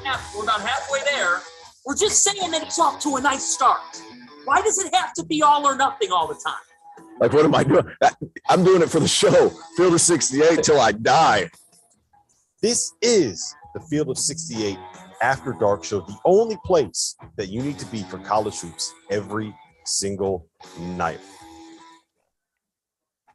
half. We're about halfway there. We're just saying that it's off to a nice start. Why does it have to be all or nothing all the time? Like, what am I doing? I'm doing it for the show. Field of 68 till I die. This is the Field of 68 After Dark Show, the only place that you need to be for college hoops every single night.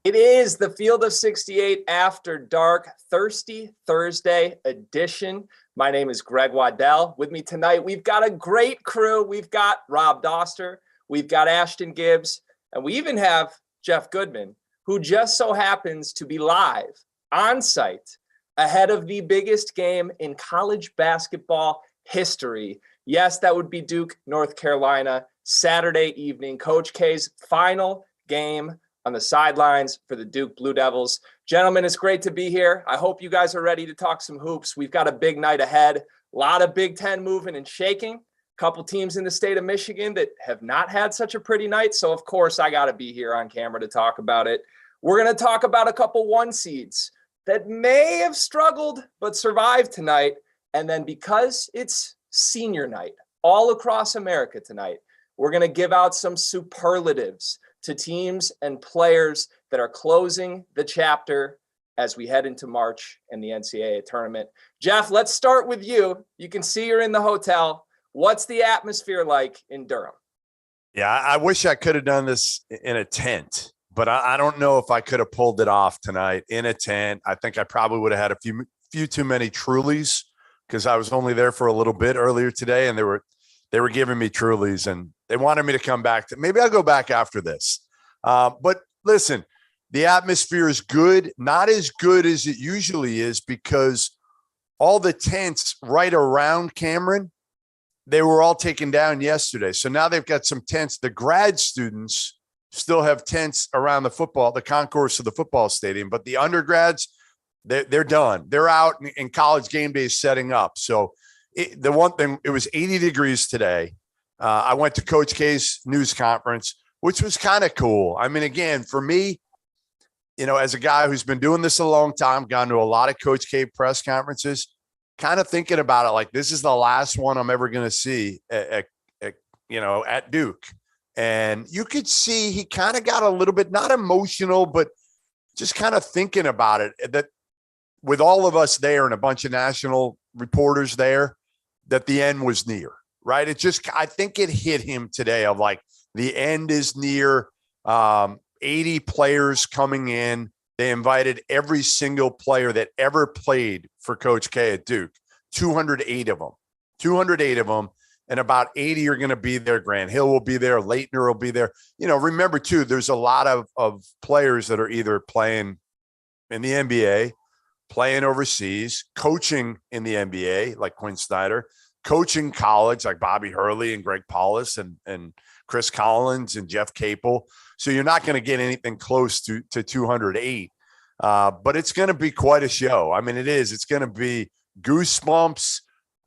It is the Field of 68 After Dark Thirsty Thursday edition. My name is Greg Waddell. With me tonight, we've got a great crew. We've got Rob Dauster, we've got Ashton Gibbs, and we even have Jeff Goodman, who just so happens to be live on site ahead of the biggest game in college basketball history. Yes, that would be Duke, North Carolina, Saturday evening. Coach K's final game on the sidelines for the Duke Blue Devils. Gentlemen, it's great to be here. I hope you guys are ready to talk some hoops. We've got a big night ahead. A lot of Big Ten moving and shaking. A couple teams in the state of Michigan that have not had such a pretty night. So, of course, I got to be here on camera to talk about it. We're going to talk about a couple one seeds that may have struggled but survived tonight. And then because it's senior night all across America tonight, we're going to give out some superlatives to teams and players that are closing the chapter as we head into March and the NCAA tournament. Jeff, let's start with you. You can see you're in the hotel. What's the atmosphere like in Durham? Yeah, I wish I could have done this in a tent, but I don't know if I could have pulled it off tonight in a tent. I think I probably would have had a few too many Trulies because I was only there for a little bit earlier today, and they were giving me Trulies, and they wanted me to come back. Maybe I'll go back after this. But listen, the atmosphere is good, not as good as it usually is because all the tents right around Cameron, they were all taken down yesterday. So now they've got some tents. The grad students still have tents around the concourse of the football stadium, but the undergrads, they're done. They're out in college game days setting up. So the one thing, it was 80 degrees today. I went to Coach K's news conference, which was kind of cool. I mean, again, for me, as a guy who's been doing this a long time, gone to a lot of Coach K press conferences, kind of thinking about it like this is the last one I'm ever going to see at Duke. And you could see he kind of got a little bit, not emotional, but just kind of thinking about it, that with all of us there and a bunch of national reporters there, that the end was near, right? I think it hit him today of like the end is near. 80 players coming in. They invited every single player that ever played for Coach K at Duke, 208 of them. And about 80 are going to be there. Grant Hill will be there. Leitner will be there. Remember too, there's a lot of players that are either playing in the NBA, playing overseas, coaching in the NBA, like Quinn Snyder, coaching college, like Bobby Hurley and Greg Paulus and Chris Collins and Jeff Capel. So you're not going to get anything close to 208, but it's going to be quite a show. I mean, it is. It's going to be goosebumps.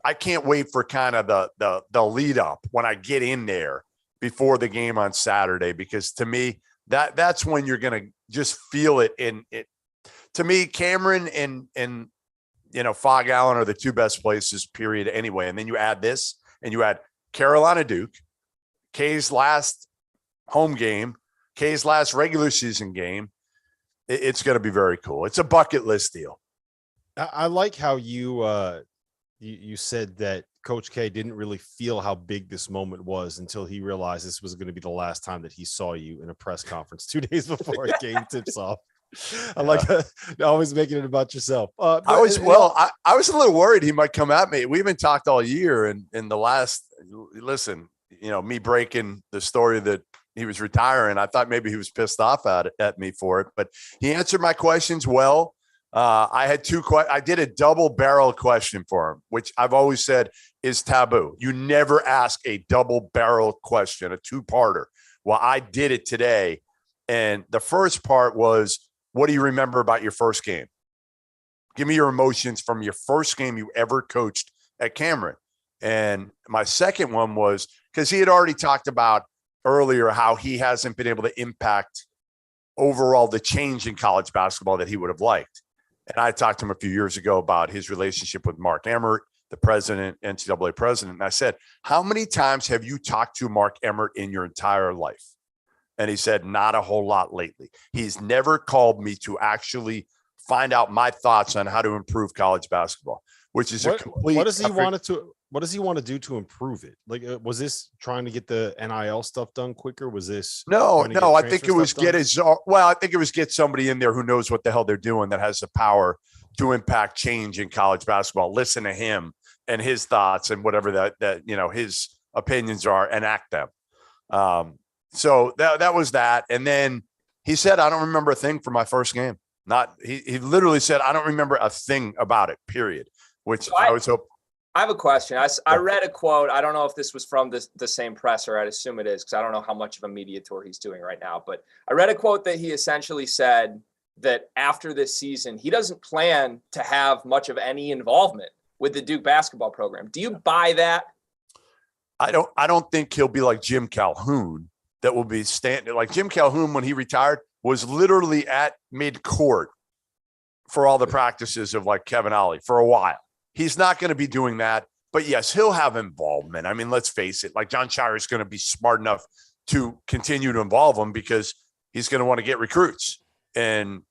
I can't wait for kind of the lead up when I get in there before the game on Saturday, because to me, that's when you're going to just feel it. To me, Cameron and Fog Allen are the two best places, period, anyway. And then you add this, and you add Carolina Duke, K's last home game, K's last regular season game. It's going to be very cool. It's a bucket list deal. I like how you said that Coach K didn't really feel how big this moment was until he realized this was going to be the last time that he saw you in a press conference 2 days before a game tips off. I like always making it about yourself. I was a little worried he might come at me. We haven't talked all year, and in the last, listen, me breaking the story that he was retiring, I thought maybe he was pissed off at me for it, but he answered my questions well. I had I did a double barrel question for him, which I've always said is taboo. You never ask a double barrel question, a two-parter. Well, I did it today. And the first part was, what do you remember about your first game? Give me your emotions from your first game you ever coached at Cameron. And my second one was, because he had already talked about earlier how he hasn't been able to impact overall the change in college basketball that he would have liked. And I talked to him a few years ago about his relationship with Mark Emmert, the president, NCAA president. And I said, how many times have you talked to Mark Emmert in your entire life? And he said, not a whole lot lately. He's never called me to actually find out my thoughts on how to improve college basketball, which is a complete. What does he want to do to improve it? Like, was this trying to get the NIL stuff done quicker? Was this no? I think it was I think it was get somebody in there who knows what the hell they're doing, that has the power to impact change in college basketball. Listen to him and his thoughts and whatever that his opinions are, and act them. So that was that. And then he said, I don't remember a thing from my first game. He literally said, I don't remember a thing about it, period, which I was hoping. I have a question. I read a quote. I don't know if this was from the same presser. I'd assume it is, because I don't know how much of a media tour he's doing right now. But I read a quote that he essentially said that after this season, he doesn't plan to have much of any involvement with the Duke basketball program. Do you buy that? I don't think he'll be like Jim Calhoun, that will be standing like Jim Calhoun when he retired was literally at mid-court for all the practices of like Kevin Ollie for a while. He's not going to be doing that, but yes, he'll have involvement. I mean, let's face it, like John Shire is going to be smart enough to continue to involve him, because he's going to want to get recruits and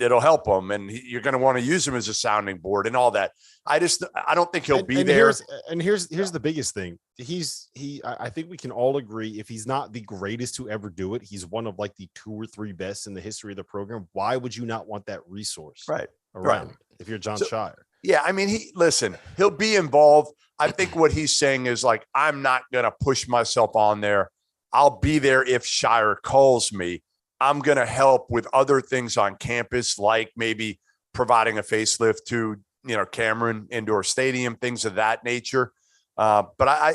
it'll help him. And you're going to want to use him as a sounding board and all that. I don't think he'll be there. Here's the biggest thing. I think we can all agree, if he's not the greatest to ever do it, he's one of like the 2 or 3 best in the history of the program. Why would you not want that resource around if you're John Shire? Yeah, I mean, he'll be involved. I think what he's saying is like, I'm not going to push myself on there. I'll be there if Shire calls me. I'm going to help with other things on campus, like maybe providing a facelift to, Cameron Indoor Stadium, things of that nature. But I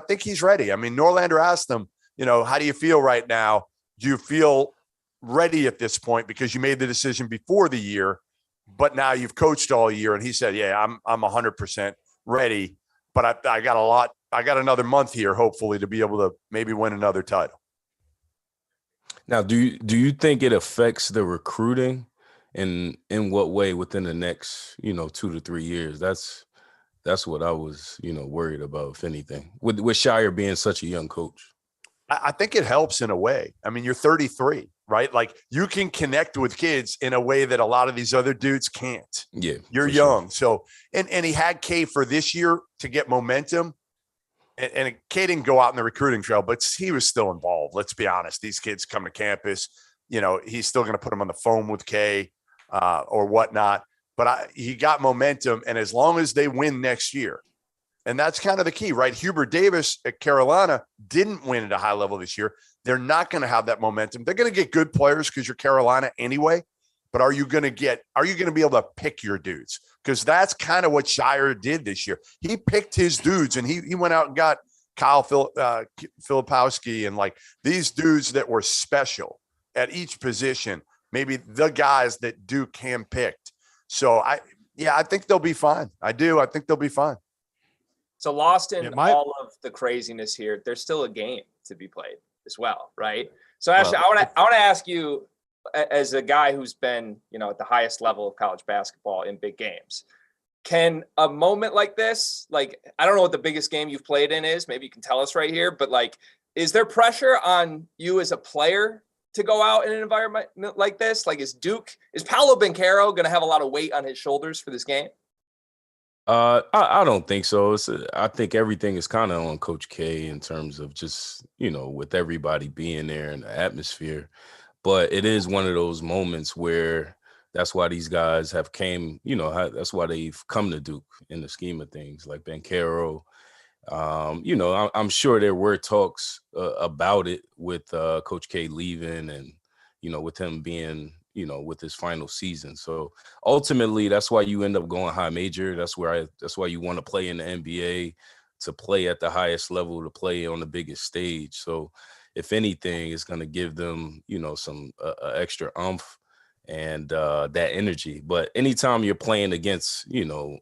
think he's ready. I mean, Norlander asked him, how do you feel right now? Do you feel ready at this point? Because you made the decision before the year, but now you've coached all year. And he said, yeah, I'm 100% ready, but I got another month here, hopefully, to be able to maybe win another title. Now, do you think it affects the recruiting, and in what way within the next, 2 to 3 years? That's what I was, worried about, if anything, with Shire being such a young coach. I think it helps in a way. I mean, you're 33, right? Like, you can connect with kids in a way that a lot of these other dudes can't. Yeah, you're young. Sure. So, and he had K for this year to get momentum. And K didn't go out in the recruiting trail, but he was still involved. Let's be honest. These kids come to campus, he's still going to put them on the phone with K or whatnot. But he got momentum. And as long as they win next year, and that's kind of the key, right? Hubert Davis at Carolina didn't win at a high level this year. They're not going to have that momentum. They're going to get good players because you're Carolina anyway. But are you going to be able to pick your dudes? Because that's kind of what Shire did this year. He picked his dudes, and he went out and got Kyle Filipowski and like these dudes that were special at each position, maybe the guys that Duke handpicked. So I think they'll be fine. I do. I think they'll be fine. So lost in all of the craziness here, there's still a game to be played as well, right? So Ashton, I want to ask you, as a guy who's been, at the highest level of college basketball in big games, can a moment like this, like, I don't know what the biggest game you've played in is, maybe you can tell us right here, but like, is there pressure on you as a player to go out in an environment like this? Like, is Paolo Banchero going to have a lot of weight on his shoulders for this game? I don't think so. I think everything is kind of on Coach K in terms of just, with everybody being there in the atmosphere. But it is one of those moments where that's why these guys have came, that's why they've come to Duke in the scheme of things, like Banchero. I'm sure there were talks about it with Coach K leaving and, with him being, with his final season. So ultimately, that's why you end up going high major. That's why you want to play in the NBA, to play at the highest level, to play on the biggest stage. So if anything, it's going to give them, some extra oomph and that energy. But anytime you're playing against,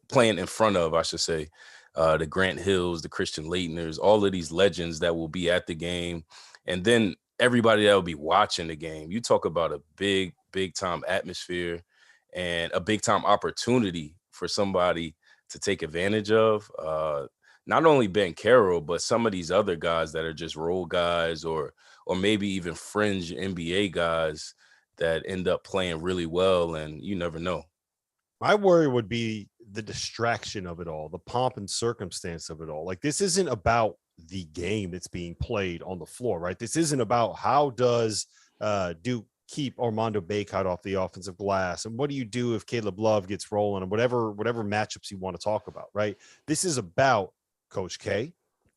playing in front of, I should say, the Grant Hills, the Christian Laettners, all of these legends that will be at the game, and then everybody that will be watching the game, you talk about a big time atmosphere and a big time opportunity for somebody to take advantage of. Not only Ben Carroll, but some of these other guys that are just role guys or maybe even fringe NBA guys that end up playing really well, and you never know. My worry would be the distraction of it all, the pomp and circumstance of it all. Like, this isn't about the game that's being played on the floor, right? This isn't about how does Duke keep Armando Bacot off the offensive glass, and what do you do if Caleb Love gets rolling, and whatever matchups you want to talk about, right? This is about Coach K,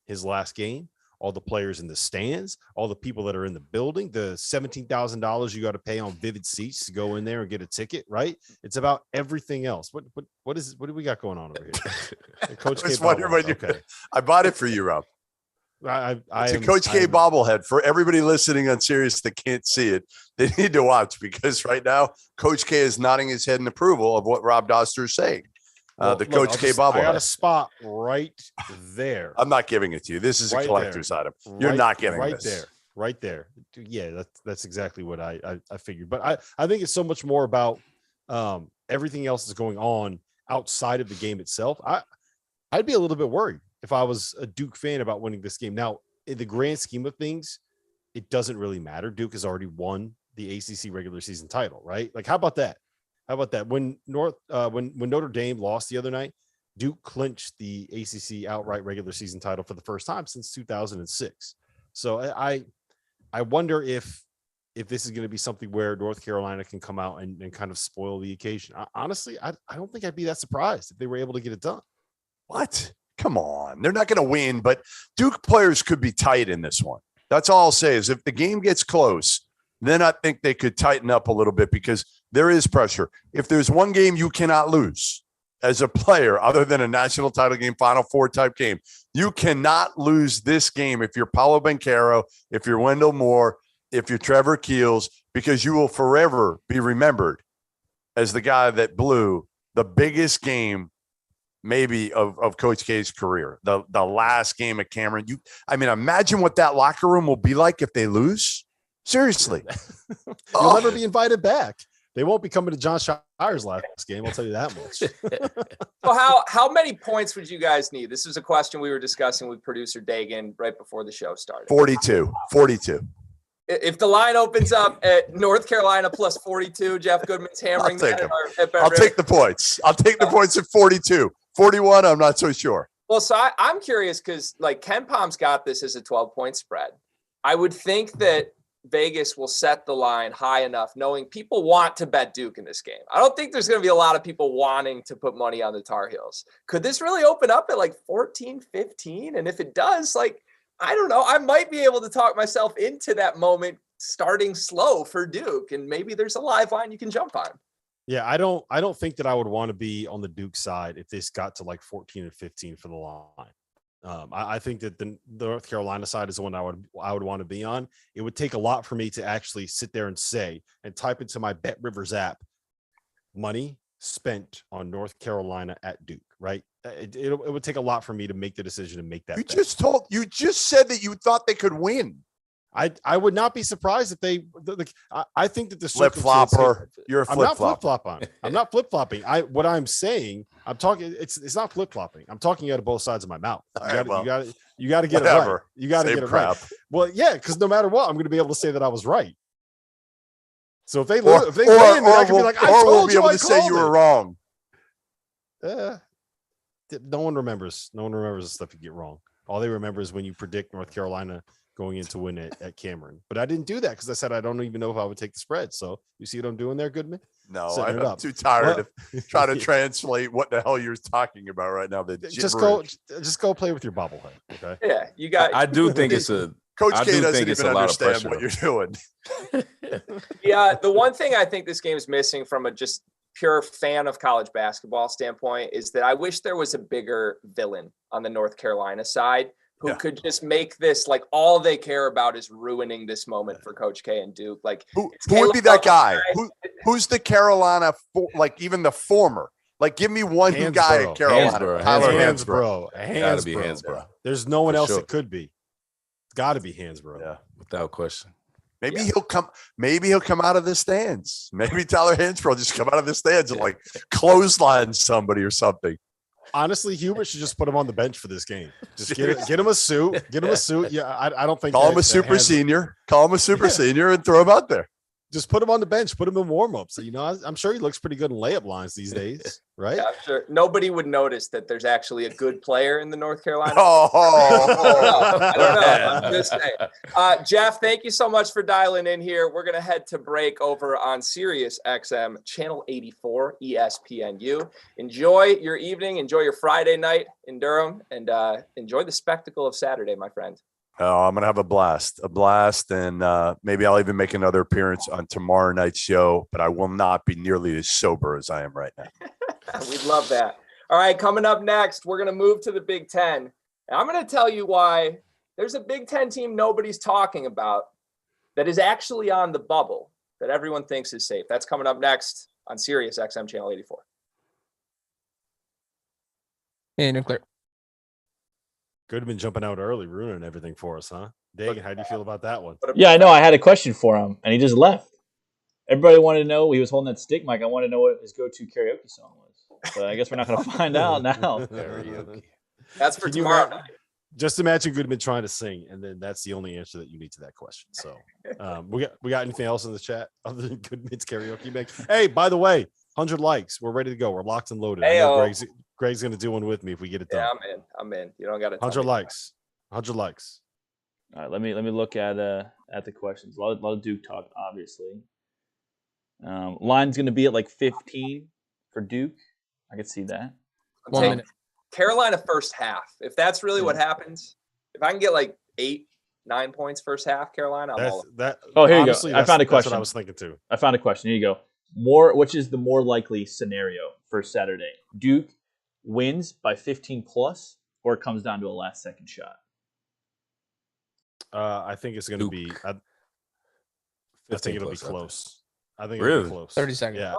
his last game, all the players in the stands, all the people that are in the building, the $17,000 you got to pay on Vivid Seats to go in there and get a ticket, right? It's about everything else. What do we got going on over here? Coach K. Okay. I bought it for you, Rob. It's a Coach K bobblehead. For everybody listening on Sirius that can't see it, they need to watch, because right now Coach K is nodding his head in approval of what Rob Dauster is saying. Coach K bobblehead. I got a spot right there. I'm not giving it to you. This is a collector's item. You're not getting this. Right there. Yeah, that's exactly what I figured. But I think it's so much more about everything else that's going on outside of the game itself. I'd be a little bit worried if I was a Duke fan about winning this game. Now, in the grand scheme of things, it doesn't really matter. Duke has already won the ACC regular season title, right? Like, how about that? When Notre Dame lost the other night, Duke clinched the ACC outright regular season title for the first time since 2006. So I wonder if this is going to be something where North Carolina can come out and kind of spoil the occasion. Honestly, I don't think I'd be that surprised if they were able to get it done. What? Come on. They're not going to win, but Duke players could be tight in this one. That's all I'll say is if the game gets close, then I think they could tighten up a little bit, because there is pressure. If there's one game you cannot lose as a player other than a national title game, Final Four type game, you cannot lose this game if you're Paolo Banchero, if you're Wendell Moore, if you're Trevor Keels, because you will forever be remembered as the guy that blew the biggest game maybe of Coach K's career, the last game at Cameron. Imagine what that locker room will be like if they lose. Seriously. You'll never be invited back. They won't be coming to John Shire's last game. I'll tell you that much. So how many points would you guys need? This was a question we were discussing with producer Dagan right before the show started. 42. If the line opens up at North Carolina plus 42, Jeff Goodman's hammering. I'll take the points. I'll take the points at 42. 41, I'm not so sure. Well, so I'm curious because, like, Ken Palm's got this as a 12-point spread. I would think that Vegas will set the line high enough, knowing people want to bet Duke in this game. I don't think there's going to be a lot of people wanting to put money on the Tar Heels. Could this really open up at like 14, 15? And if it does, like, I don't know, I might be able to talk myself into that moment starting slow for Duke, and maybe there's a live line you can jump on. Yeah, I don't think that I would want to be on the Duke side if this got to like 14 and 15 for the line. I think that the North Carolina side is the one I would want to be on. It would take a lot for me to actually sit there and say and type into my Bet Rivers app, money spent on North Carolina at Duke, right? It would take a lot for me to make the decision to make that. You just said that you thought they could win. I would not be surprised if they. I think that the flip flopper. You're a flip flopper. I'm not flip flopping. What I'm saying, I'm talking. It's not flip flopping. I'm talking out of both sides of my mouth. You got to get it right. You got to get it right. Well, yeah, because no matter what, I'm going to be able to say that I was right. So if they win, I can be like, I told you. We'll be able to say you were wrong. No one remembers. No one remembers the stuff you get wrong. All they remember is when you predict North Carolina going in to win at Cameron. But I didn't do that because I said I don't even know if I would take the spread. So you see what I'm doing there, Goodman? No, I'm too tired of trying to translate what the hell you're talking about right now. Just go play with your bobblehead. Okay. Yeah, you got. I do think it's a. Coach K doesn't even understand what you're doing. Yeah, the one thing I think this game is missing from a just pure fan of college basketball standpoint is that I wish there was a bigger villain on the North Carolina side who could just make this like all they care about is ruining this moment for Coach K and Duke. Like, who would be that guy? Who's the Carolina, like even the former? Like, give me one guy at Carolina. Hansbrough. Gotta be Hansbrough. There's no one else it could be. It's got to be Hansbrough. Yeah, without question. Maybe he'll come. Maybe he'll come out of the stands. Maybe Tyler Hansbrough just come out of the stands and like clothesline somebody or something. Honestly, Hubert should just put him on the bench for this game. Just get him a suit. Get him a suit. Yeah, I don't think Call him a super senior. Call him a super senior and throw him out there. Just put him on the bench. Put him in warm-ups. You know, I'm sure he looks pretty good in layup lines these days, right? Yeah, I'm sure. Nobody would notice that there's actually a good player in the North Carolina. I don't know. I'm just saying. Jeff, thank you so much for dialing in here. We're going to head to break over on Sirius XM, Channel 84, ESPNU. Enjoy your evening. Enjoy your Friday night in Durham. And enjoy the spectacle of Saturday, my friend. Oh, I'm going to have a blast. And maybe I'll even make another appearance on tomorrow night's show, but I will not be nearly as sober as I am right now. We'd love that. All right, coming up next, we're going to move to the Big Ten. And I'm going to tell you why there's a Big Ten team nobody's talking about that is actually on the bubble that everyone thinks is safe. That's coming up next on Sirius XM Channel 84. Hey, Nuclear. Goodman jumping out early, ruining everything for us, huh? Dagan, how do you feel about that one? Yeah, I know. I had a question for him, and he just left. Everybody wanted to know. He was holding that stick mic. I wanted to know what his go-to karaoke song was. But I guess we're not going to find out now. Karaoke. That's for tomorrow night. Just imagine Goodman trying to sing, and then that's the only answer that you need to that question. So, we got anything else in the chat other than Goodman's karaoke mix? Hey, by the way, 100 likes. We're ready to go. We're locked and loaded. I know Greg's going to do one with me if we get it done. Yeah, I'm in. You don't got to. 100 likes. 100 likes. All right, let me look at the questions. A lot of Duke talk, obviously. Line's going to be at like 15 for Duke. I could see that. 1 minute. Carolina first half. If that's really what happens, if I can get like 8-9 points first half, Carolina, I'm all in. Oh, here honestly, you go. I found a question. That's what I was thinking too. I found a question. Here you go. Which is the more likely scenario for Saturday? Duke wins by 15 plus, or it comes down to a last second shot? I think it's going to be. I think it'll be close. I think Really? it'll be close. 30 seconds. Yeah.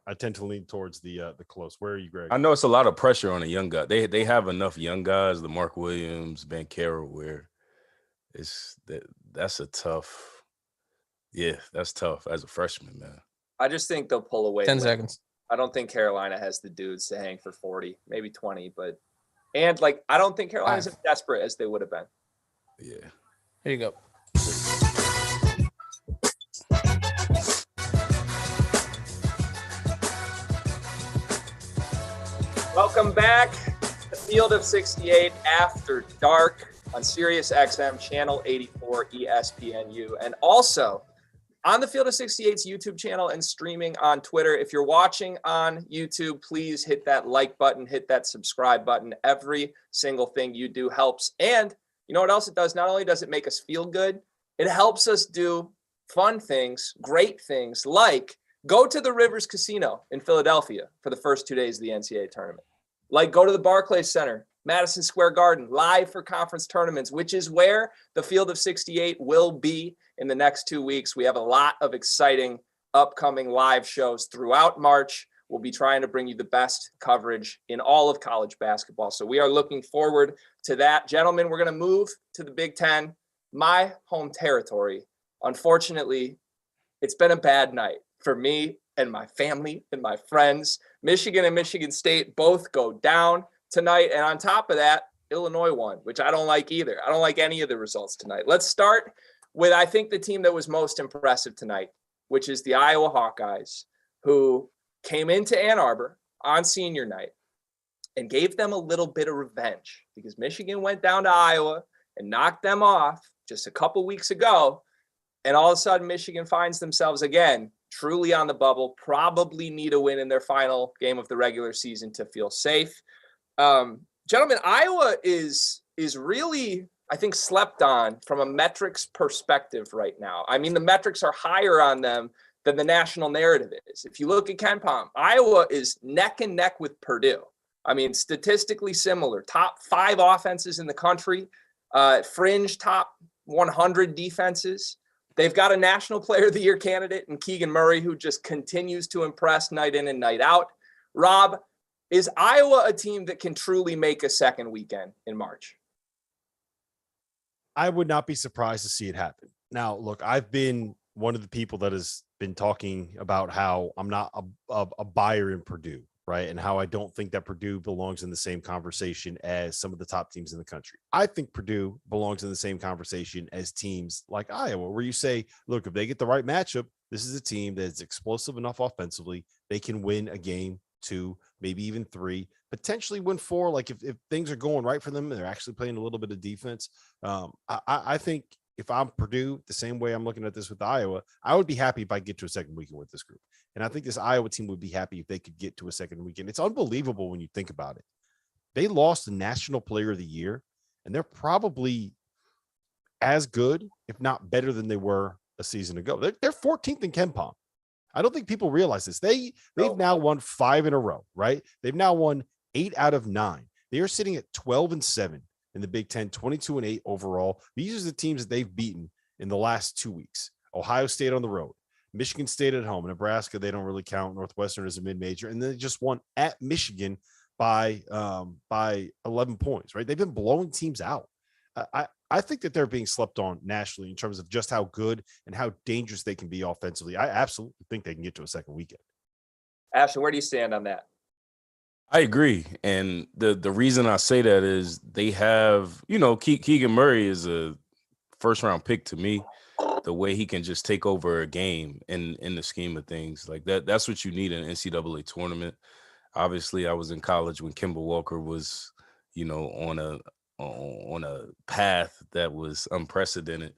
I tend to lean towards the close. Where are you, Greg? I know it's a lot of pressure on a young guy. They have enough young guys, the Mark Williams, Bankero, where that's a tough. Yeah, that's tough as a freshman, man. I just think they'll pull away. 10 seconds. I don't think Carolina has the dudes to hang for 40, maybe 20, and like I don't think Carolina's as desperate as they would have been. Yeah. Here you go. Welcome back to Field of 68 After Dark on Sirius XM Channel 84 ESPNU, and also on the Field of 68's YouTube channel and streaming on Twitter. If you're watching on YouTube, please hit that like button, hit that subscribe button. Every single thing you do helps. And you know what else it does? Not only does it make us feel good, it helps us do fun things, great things, like go to the Rivers Casino in Philadelphia for the first 2 days of the NCAA tournament. Like go to the Barclays Center, Madison Square Garden, live for conference tournaments, which is where the Field of 68 will be in the next 2 weeks. We have a lot of exciting upcoming live shows throughout March. We'll be trying to bring you the best coverage in all of college basketball. So we are looking forward to that. Gentlemen, we're going to move to the Big Ten, my home territory. Unfortunately, it's been a bad night for me and my family and my friends. Michigan and Michigan State both go down tonight. And on top of that, Illinois won, which I don't like either. I don't like any of the results tonight. Let's start with, I think, the team that was most impressive tonight, which is the Iowa Hawkeyes, who came into Ann Arbor on senior night and gave them a little bit of revenge because Michigan went down to Iowa and knocked them off just a couple weeks ago. And all of a sudden, Michigan finds themselves again truly on the bubble, probably need a win in their final game of the regular season to feel safe. Gentlemen, Iowa is really, I think, slept on from a metrics perspective right now. I mean, the metrics are higher on them than the national narrative is. If you look at KenPom, Iowa is neck and neck with Purdue. I mean, statistically similar, top 5 offenses in the country, fringe top 100 defenses. They've got a National Player of the Year candidate in Keegan Murray, who just continues to impress night in and night out. Rob, is Iowa a team that can truly make a second weekend in March? I would not be surprised to see it happen. Now, look, I've been one of the people that has been talking about how I'm not a buyer in Purdue. right? And how I don't think that Purdue belongs in the same conversation as some of the top teams in the country. I think Purdue belongs in the same conversation as teams like Iowa, where you say, look, if they get the right matchup, this is a team that's explosive enough offensively. They can win a game, 2, maybe even 3, potentially win 4. Like if things are going right for them, they're actually playing a little bit of defense. I think if I'm Purdue, the same way I'm looking at this with Iowa, I would be happy if I get to a second weekend with this group. And I think this Iowa team would be happy if they could get to a second weekend. It's unbelievable when you think about it. They lost the National Player of the Year, and they're probably as good, if not better than they were a season ago. They're 14th in KenPom. I don't think people realize this. They've now won 5 in a row, right? They've now won 8 out of 9. They are sitting at 12-7 in the Big Ten, 22-8 overall. These are the teams that they've beaten in the last 2 weeks. Ohio State on the road, Michigan State at home, Nebraska, they don't really count. Northwestern is a mid-major. And then they just won at Michigan by 11 points, right? They've been blowing teams out. I think that they're being slept on nationally in terms of just how good and how dangerous they can be offensively. I absolutely think they can get to a second weekend. Ashton, where do you stand on that? I agree. And the reason I say that is they have, Keegan Murray is a first round pick to me. The way he can just take over a game in the scheme of things like that's what you need in an NCAA tournament. Obviously, I was in college when Kemba Walker was, on a path that was unprecedented.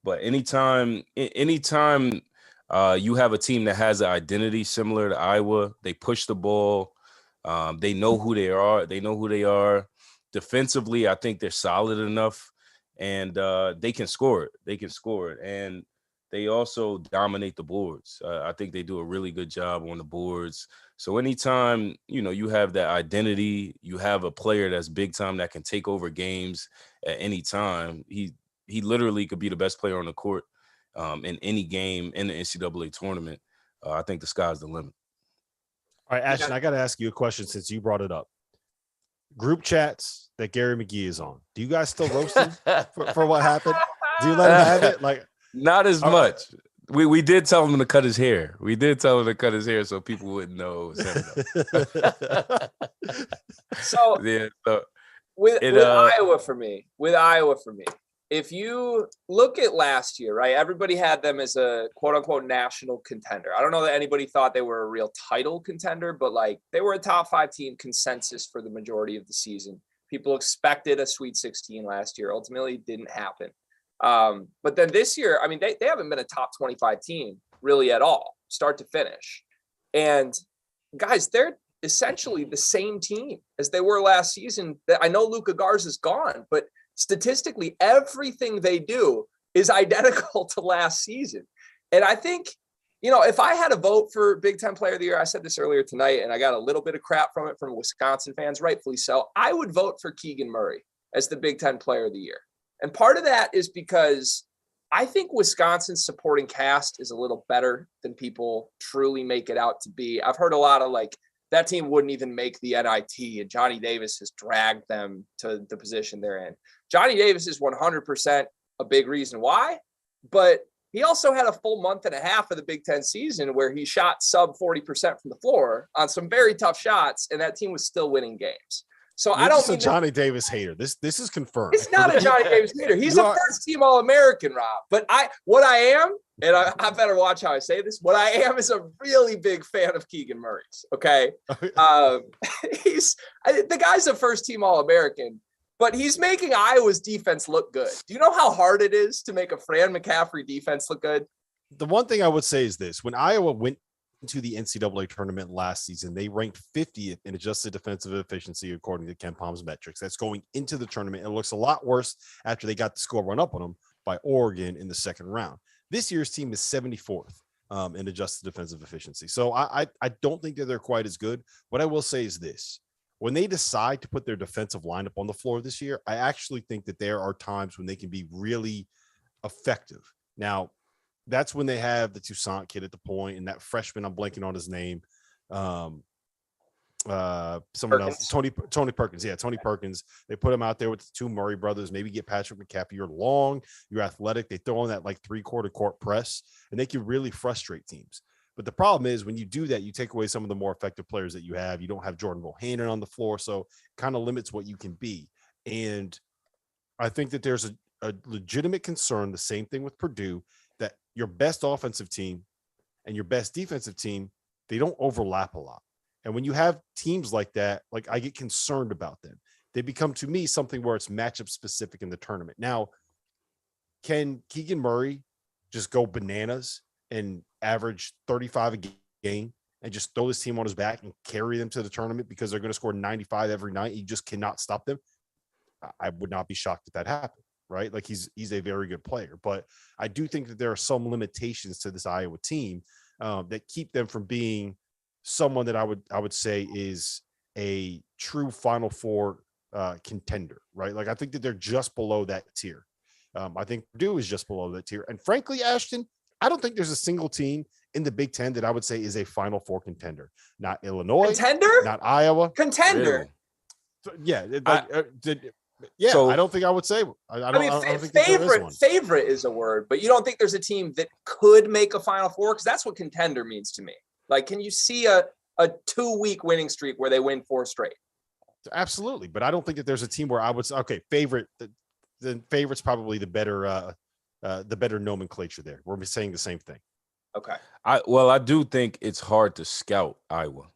But anytime you have a team that has an identity similar to Iowa, they push the ball. They know who they are. They know who they are. Defensively, I think they're solid enough, and they can score it. They can score it, and they also dominate the boards. I think they do a really good job on the boards. So anytime, you have that identity, you have a player that's big time that can take over games at any time. He literally could be the best player on the court in any game in the NCAA tournament. I think the sky's the limit. All right, Ashton, I got to ask you a question since you brought it up. Group chats that Gary McGee is on. Do you guys still roast him for what happened? Do you let him have it? Like, not as much. We did tell him to cut his hair. We did tell him to cut his hair so people wouldn't know. So, yeah. With Iowa for me, if you look at last year, right, everybody had them as a quote unquote national contender. I don't know that anybody thought they were a real title contender, but like they were a top 5 team consensus for the majority of the season. People expected a Sweet 16 last year. Ultimately, it didn't happen. But then this year, I mean, they haven't been a top 25 team really at all, start to finish. And guys, they're essentially the same team as they were last season. I know Luka Garza's gone, but statistically, everything they do is identical to last season. And I think, if I had a vote for Big Ten Player of the Year, I said this earlier tonight, and I got a little bit of crap from it from Wisconsin fans, rightfully so. I would vote for Keegan Murray as the Big Ten Player of the Year. And part of that is because I think Wisconsin's supporting cast is a little better than people truly make it out to be. I've heard a lot of that team wouldn't even make the NIT, and Johnny Davis has dragged them to the position they're in. Johnny Davis is 100% a big reason why, but he also had a full month and a half of the Big Ten season where he shot sub 40% from the floor on some very tough shots, and that team was still winning games. So You're I don't just a Johnny Davis hater. This is confirmed. It's not a Johnny Davis hater. He's a first-team All-American, Rob. But I better watch how I say this. What I am is a really big fan of Keegan Murray's. Okay, the guy's a first-team All-American, but he's making Iowa's defense look good. Do you know how hard it is to make a Fran McCaffrey defense look good? The one thing I would say is this: when Iowa went into the NCAA tournament last season, they ranked 50th in adjusted defensive efficiency according to KenPom's metrics. That's going into the tournament. It looks a lot worse after they got the score run up on them by Oregon in the second round. This year's team is 74th in adjusted defensive efficiency. So I don't think that they're quite as good. What I will say is this: when they decide to put their defensive lineup on the floor this year, I actually think that there are times when they can be really effective. Now, that's when they have the Toussaint kid at the point and that freshman, I'm blanking on his name. Someone Perkins. else, Tony Perkins. Yeah, Tony Perkins. They put him out there with the 2 Murray brothers, maybe get Patrick McCaffrey. You're long, you're athletic. They throw on that 3/4 court press, and they can really frustrate teams. But the problem is when you do that, you take away some of the more effective players that you have. You don't have Jordan Bohannon on the floor, so kind of limits what you can be. And I think that there's a legitimate concern, the same thing with Purdue, that your best offensive team and your best defensive team, they don't overlap a lot. And when you have teams like that, like I get concerned about them. They become, to me, something where it's matchup specific in the tournament. Now, can Keegan Murray just go bananas and average 35 a game and just throw this team on his back and carry them to the tournament because they're going to score 95 every night? You just cannot stop them. I would not be shocked if that happened, right? Like he's a very good player, but I do think that there are some limitations to this Iowa team that keep them from being someone that I would say is a true Final Four contender, right? Like I think that they're just below that tier. I think Purdue is just below that tier. And frankly, Ashton, I don't think there's a single team in the Big Ten that I would say is a Final Four contender. Not Illinois, Contender? not Iowa. Contender. Really? So, So- I don't think I would say. I don't think that there is one. favorite is a word, but you don't think there's a team that could make a Final Four? Because that's what contender means to me. Like, can you see a 2-week winning streak where they win 4 straight? Absolutely, but I don't think that there's a team where I would say, okay, favorite. The favorite's probably the better nomenclature there. We're saying the same thing. Okay. I do think it's hard to scout Iowa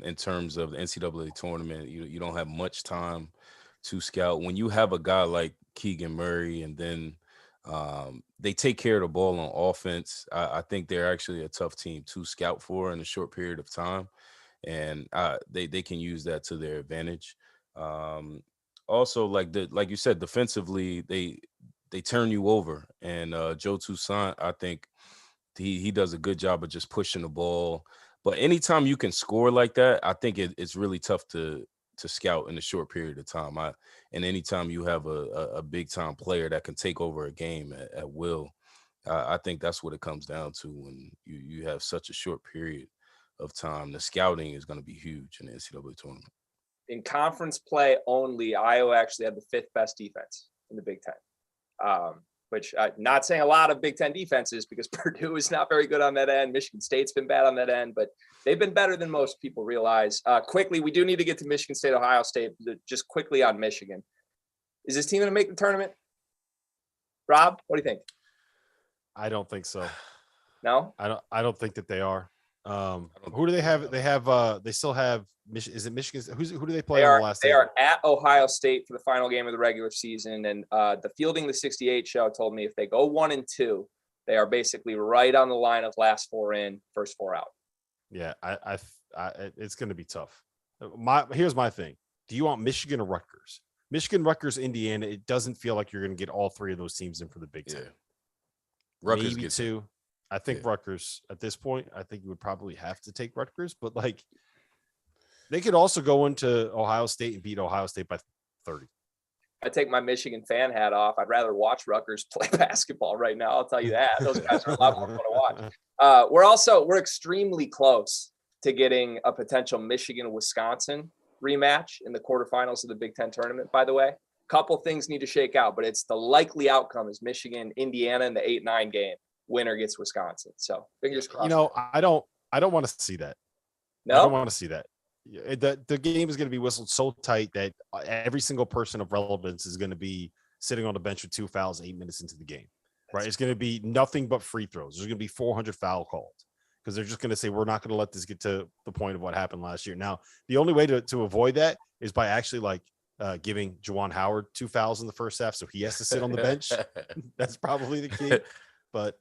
in terms of the NCAA tournament. You don't have much time to scout. When you have a guy like Keegan Murray and then they take care of the ball on offense, I think they're actually a tough team to scout for in a short period of time. And they can use that to their advantage. Also, like you said, defensively, they turn you over. And Joe Toussaint, I think he does a good job of just pushing the ball. But anytime you can score like that, I think it's really tough to scout in a short period of time. And anytime you have a big time player that can take over a game at will, I think that's what it comes down to when you have such a short period of time. The scouting is going to be huge in the NCAA tournament. In conference play only, Iowa actually had the 5th best defense in the Big Ten, which not saying a lot of Big Ten defenses because Purdue is not very good on that end. Michigan State's been bad on that end, but they've been better than most people realize. Quickly, we do need to get to Michigan State, Ohio State. Just quickly on Michigan. Is this team going to make the tournament? Rob, what do you think? I don't think so. No? I don't think that they are. Who do they have? They still have. Is it Michigan? Who do they play on the last? They are at Ohio State for the final game of the regular season, and the Fielding the 68 show told me if they go 1-2, they are basically right on the line of last 4 in, first 4 out. Yeah, it's going to be tough. Here's my thing. Do you want Michigan or Rutgers? Michigan, Rutgers, Indiana. It doesn't feel like you're going to get all 3 of those teams in for the Big Ten. Yeah. Rutgers maybe gets 2. I think Rutgers at this point, I think you would probably have to take Rutgers, but like they could also go into Ohio State and beat Ohio State by 30. I take my Michigan fan hat off. I'd rather watch Rutgers play basketball right now. I'll tell you that. Those guys are a lot more fun to watch. We're extremely close to getting a potential Michigan-Wisconsin rematch in the quarterfinals of the Big Ten tournament, by the way. Couple things need to shake out, but it's the likely outcome is Michigan, Indiana in the 8-9 game. Winner gets Wisconsin. So fingers crossed. I don't want to see that. No? I don't want to see that. The game is going to be whistled so tight that every single person of relevance is going to be sitting on the bench with 2 fouls 8 minutes into the game, right? It's going to be nothing but free throws. There's going to be 400 foul calls because they're just going to say, we're not going to let this get to the point of what happened last year. Now, the only way to avoid that is by actually giving Dejuan Howard 2 fouls in the first half. So he has to sit on the bench. That's probably the key, but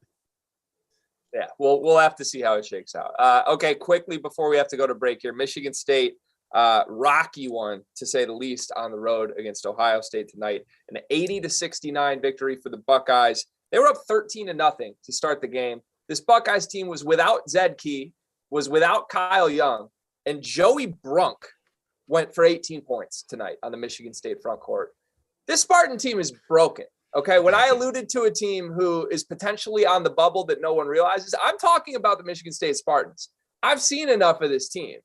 yeah, we'll have to see how it shakes out. Okay, quickly before we have to go to break here, Michigan State, rocky one to say the least on the road against Ohio State tonight. An 80-69 victory for the Buckeyes. They were up 13-0 to start the game. This Buckeyes team was without Zed Key, was without Kyle Young, and Joey Brunk went for 18 points tonight on the Michigan State front court. This Spartan team is broken. Okay, when I alluded to a team who is potentially on the bubble that no one realizes, I'm talking about the Michigan State Spartans. I've seen enough of this team.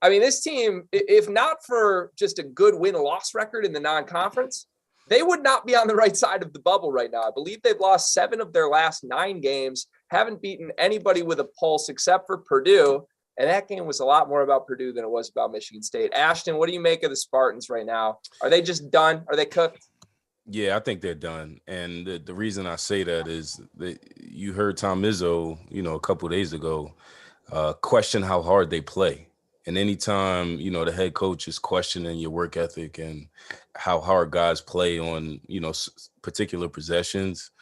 I mean, this team, if not for just a good win-loss record in the non-conference, they would not be on the right side of the bubble right now. I believe they've lost 7 of their last 9 games. haven't beaten anybody with a pulse except for Purdue. And that game was a lot more about Purdue than it was about Michigan State. Ashton, what do you make of the Spartans right now? Are they just done? Are they cooked? Yeah, I think they're done. And the reason I say that is that you heard Tom Izzo, a couple of days ago, question how hard they play. And anytime, the head coach is questioning your work ethic and how hard guys play on, particular possessions,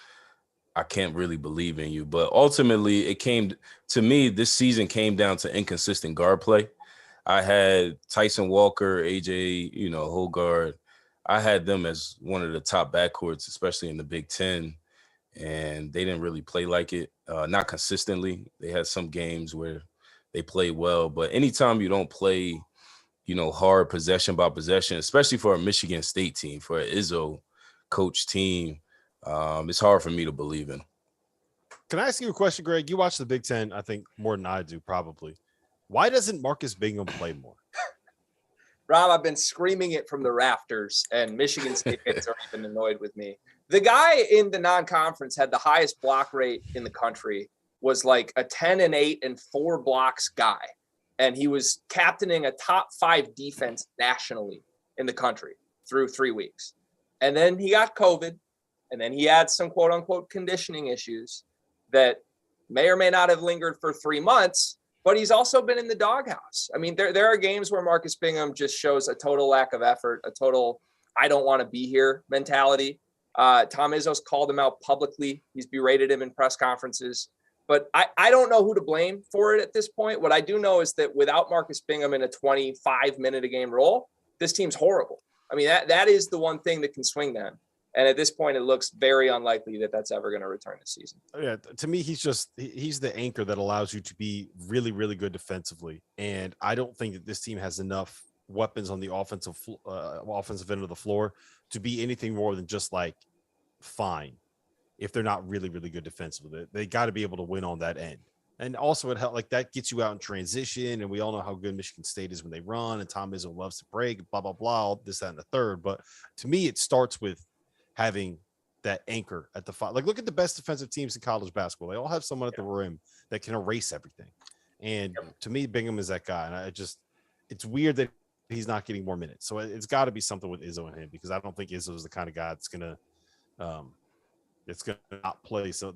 I can't really believe in you. But ultimately, to me, this season came down to inconsistent guard play. I had Tyson Walker, AJ, Hogard. I had them as one of the top backcourts, especially in the Big Ten, and they didn't really play like it, not consistently. They had some games where they played well, but anytime you don't play, hard possession by possession, especially for a Michigan State team, for an Izzo coach team, it's hard for me to believe in. Can I ask you a question, Greg? You watch the Big Ten, I think, more than I do, probably. Why doesn't Marcus Bingham play more? Rob, I've been screaming it from the rafters, and Michigan State fans are even annoyed with me. The guy in the non-conference had the highest block rate in the country, was like a 10-8 and 4 blocks guy. And he was captaining a top 5 defense nationally in the country through 3 weeks. And then he got COVID, and then he had some quote unquote conditioning issues that may or may not have lingered for 3 months, but he's also been in the doghouse. I mean, there are games where Marcus Bingham just shows a total lack of effort, a total I don't want to be here mentality. Tom Izzo's called him out publicly. He's berated him in press conferences. But I don't know who to blame for it at this point. What I do know is that without Marcus Bingham in a 25-minute-a-game role, this team's horrible. I mean, that is the one thing that can swing them. And at this point, it looks very unlikely that that's ever going to return this season. Yeah, to me, he's the anchor that allows you to be really, really good defensively. And I don't think that this team has enough weapons on the offensive end of the floor to be anything more than just like fine. If they're not really, really good defensively, they got to be able to win on that end. And also it helps, like that gets you out in transition. And we all know how good Michigan State is when they run, and Tom Izzo loves to break, blah, blah, blah, all this, that, and the third. But to me, it starts with having that anchor at the five. Like, look at the best defensive teams in college basketball. They all have someone at the rim that can erase everything. And to me, Bingham is that guy. And it's weird that he's not getting more minutes. So it's got to be something with Izzo and him, because I don't think Izzo is the kind of guy that's going to not play. So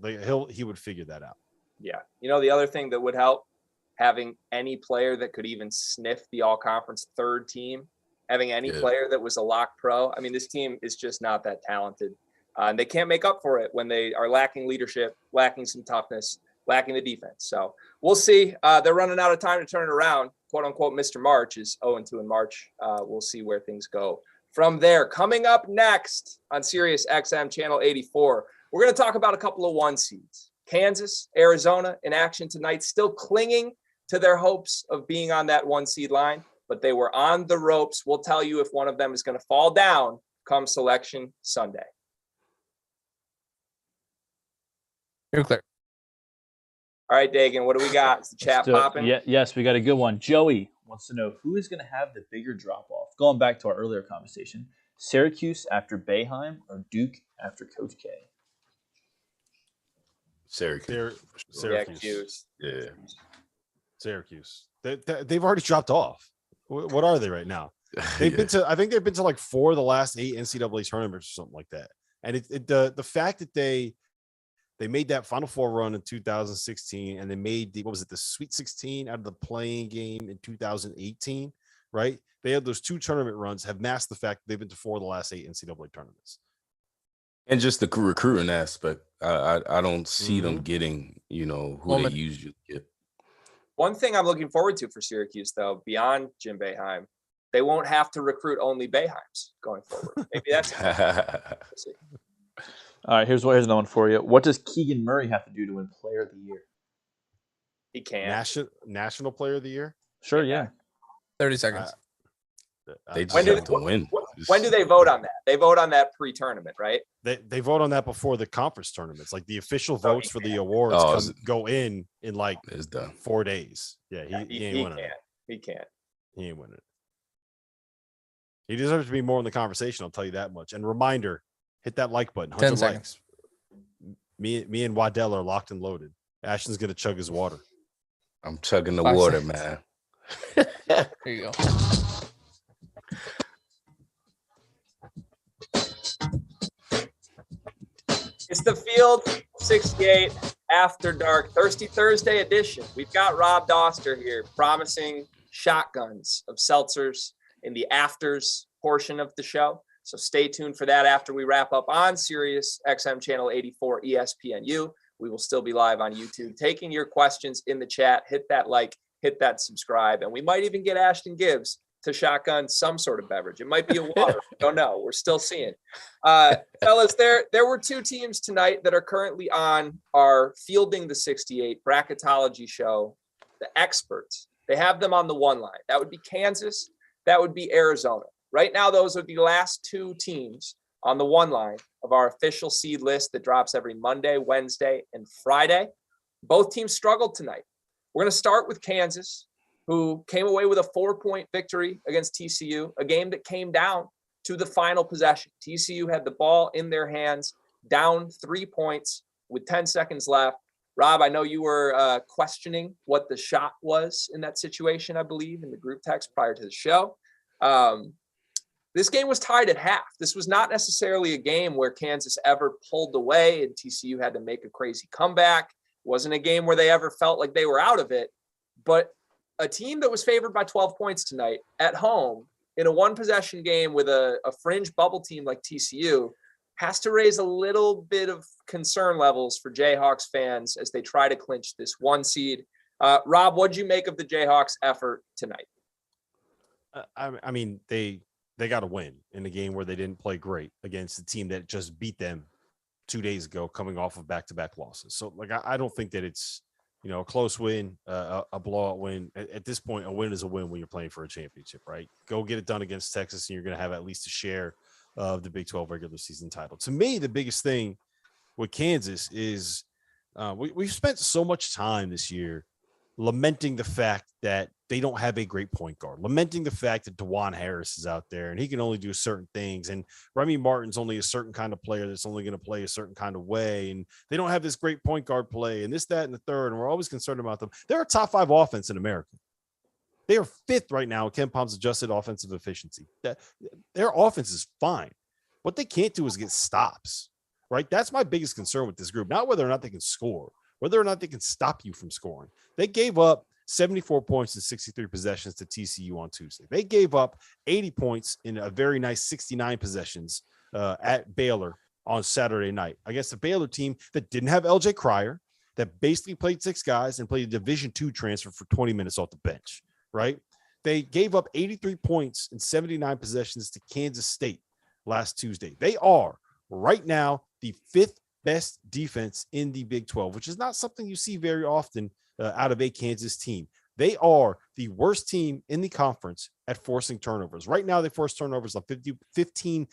he would figure that out. Yeah. The other thing that would help, having any player that could even sniff the all-conference third team, having any player that was a lock pro. I mean, this team is just not that talented. And they can't make up for it when they are lacking leadership, lacking some toughness, lacking the defense. So we'll see. They're running out of time to turn it around. Quote unquote, Mr. March is 0-2 in March. We'll see where things go from there. Coming up next on Sirius XM Channel 84, we're going to talk about a couple of 1 seeds. Kansas, Arizona in action tonight, still clinging to their hopes of being on that 1 seed line, but they were on the ropes. We'll tell you if one of them is going to fall down come Selection Sunday. You're clear. All right, Dagan, what do we got? Is the chat popping? Yes, we got a good one. Joey wants to know who is going to have the bigger drop-off. Going back to our earlier conversation, Syracuse after Boeheim or Duke after Coach K? Syracuse. Syracuse. Yeah. Syracuse. They've already dropped off. What are they right now? They've been to, I think they've been to like 4 of the last 8 NCAA tournaments or something like that. And the fact that they made that Final Four run in 2016, and they made the Sweet 16 out of the playing game in 2018, right? They had those 2 tournament runs, have masked the fact that they've been to 4 of the last 8 NCAA tournaments. And just the recruiting aspect, I don't see them getting, who they usually get. One thing I'm looking forward to for Syracuse, though, beyond Jim Boeheim, they won't have to recruit only Boeheims going forward. Maybe that's we'll see. All right, here's another one for you. What does Keegan Murray have to do to win Player of the Year? He can't. National Player of the Year? Sure, yeah. 30 seconds. They just have to win. When do they vote on that? They vote on that pre-tournament, right? They vote on that before the conference tournaments. Like the official votes for the awards go in like it's done. 4 days. Yeah, he ain't winning it. He can't. He ain't winning it. He deserves to be more in the conversation, I'll tell you that much. And reminder, hit that like button. 10 seconds. Likes. Me and Waddell are locked and loaded. Ashton's gonna chug his water. I'm chugging the 5 water, seconds. man. There you go. It's the Field 68 After Dark Thirsty Thursday edition. We've got Rob Dauster here promising shotguns of seltzers in the afters portion of the show. So stay tuned for that after we wrap up on Sirius XM Channel 84 ESPNU. We will still be live on YouTube taking your questions in the chat. Hit that like, hit that subscribe, and we might even get Ashton Gibbs to shotgun some sort of beverage. It might be a water. Don't know. We're still seeing. Fellas, there were two teams tonight that are currently on our Fielding the 68 bracketology show, the experts. They have them on the one line. That would be Kansas. That would be Arizona. Right now, those are the last two teams on the one line of our official seed list that drops every Monday, Wednesday, and Friday. Both teams struggled tonight. We're going to start with Kansas, who came away with a 4-point victory against TCU, a game that came down to the final possession. TCU had the ball in their hands, down 3 points with 10 seconds left. Rob, I know you were questioning what the shot was in that situation, I believe, in the group text prior to the show. This game was tied at half. This was not necessarily a game where Kansas ever pulled away and TCU had to make a crazy comeback. It wasn't a game where they ever felt like they were out of it. But a team that was favored by 12 points tonight at home in a one-possession game with a fringe bubble team like TCU has to raise a little bit of concern levels for Jayhawks fans as they try to clinch this one seed. Rob, what'd you make of the Jayhawks' effort tonight? I mean, they got a win in a game where they didn't play great against a team that just beat them 2 days ago, coming off of back-to-back losses. So, like, I don't think that it's, a close win, a blowout win. At this point, a win is a win when you're playing for a championship, right? Go get it done against Texas, and you're going to have at least a share of the Big 12 regular season title. To me, the biggest thing with Kansas is we've spent so much time this year lamenting the fact that they don't have a great point guard, lamenting the fact that Dejuan Harris is out there and he can only do certain things. And Remy Martin's only a certain kind of player that's only going to play a certain kind of way. And they don't have this great point guard play and this, that, and the third. And we're always concerned about them. They're a top 5 offense in America. They are 5th right now in Ken Palm's adjusted offensive efficiency. Their offense is fine. What they can't do is get stops, right? That's my biggest concern with this group. Not whether or not they can score, whether or not they can stop you from scoring. They gave up 74 points in 63 possessions to TCU on Tuesday. They gave up 80 points in a very nice 69 possessions at Baylor on Saturday night against a Baylor team that didn't have LJ Cryer, that basically played 6 guys and played a Division II transfer for 20 minutes off the bench, right? They gave up 83 points in 79 possessions to Kansas State last Tuesday. They are right now the 5th best defense in the Big 12, which is not something you see very often out of a Kansas team. They are the worst team in the conference at forcing turnovers. Right now, they force turnovers on 15%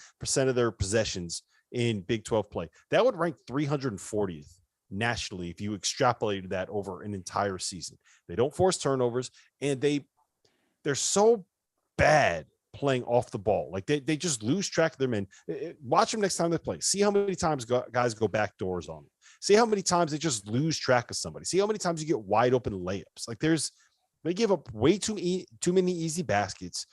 of their possessions in Big 12 play. That would rank 340th nationally if you extrapolated that over an entire season. They don't force turnovers, and they're so bad playing off the ball. Like they just lose track of their men. Watch them next time they play. See how many times guys go back doors on them. See how many times they just lose track of somebody. See how many times you get wide open layups. Like they give up way too many easy baskets.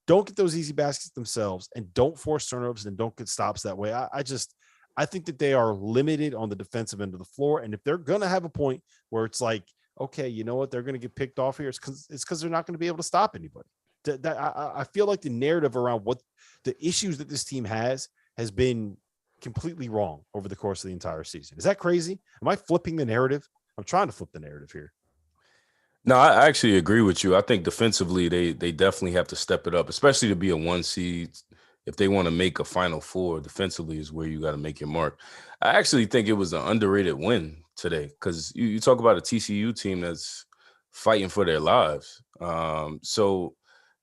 Don't get those easy baskets themselves, and don't force turnovers and don't get stops that way. I think that they are limited on the defensive end of the floor. And if they're going to have a point where it's like, okay, you know what, they're going to get picked off here, it's because they're not going to be able to stop anybody. I feel like the narrative around what the issues that this team has been completely wrong over the course of the entire season. Is that crazy? Am I flipping the narrative? I'm trying to flip the narrative here. No, I actually agree with you. I think defensively, they definitely have to step it up, especially to be a 1 seed. If they want to make a Final Four, defensively is where you got to make your mark. I actually think it was an underrated win today because you talk about a TCU team that's fighting for their lives. So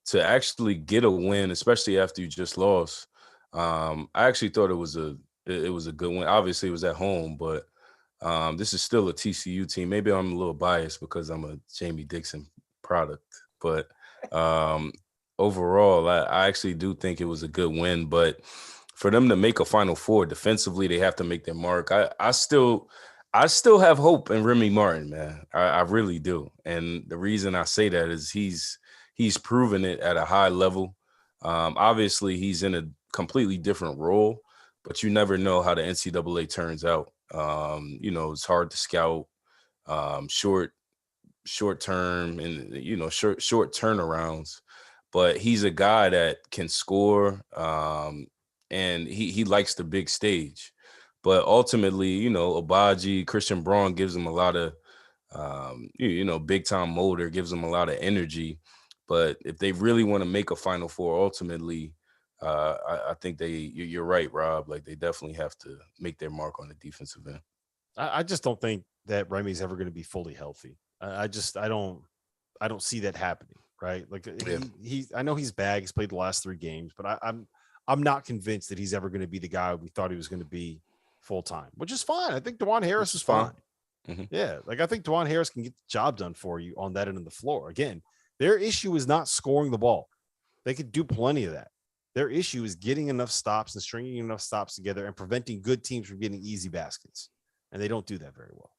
to actually get a win, especially after you just lost, I actually thought it was a good win. Obviously, it was at home, but this is still a TCU team. Maybe I'm a little biased because I'm a Jamie Dixon product, but overall, I actually do think it was a good win. But for them to make a Final Four defensively, they have to make their mark. I still have hope in Remy Martin, man. I really do. And the reason I say that is he's proven it at a high level. Obviously, he's in a completely different role, but you never know how the NCAA turns out. It's hard to scout short term and short turnarounds. But he's a guy that can score, and he likes the big stage. But ultimately, Abaji, Christian Braun gives him a lot of, big time motor, gives him a lot of energy. But if they really want to make a Final Four, ultimately, I think you're right, Rob. Like, they definitely have to make their mark on the defensive end. I just don't think that Remy's ever going to be fully healthy. I don't see that happening. Right. Like I know he's bad. He's played the last 3 games, but I'm not convinced that he's ever going to be the guy we thought he was going to be full time, which is fine. I think Dejuan Harris is fine. Mm-hmm. Yeah. Like, I think Dejuan Harris can get the job done for you on that end of the floor. Again, their issue is not scoring the ball. They could do plenty of that. Their issue is getting enough stops and stringing enough stops together and preventing good teams from getting easy baskets. And they don't do that very well.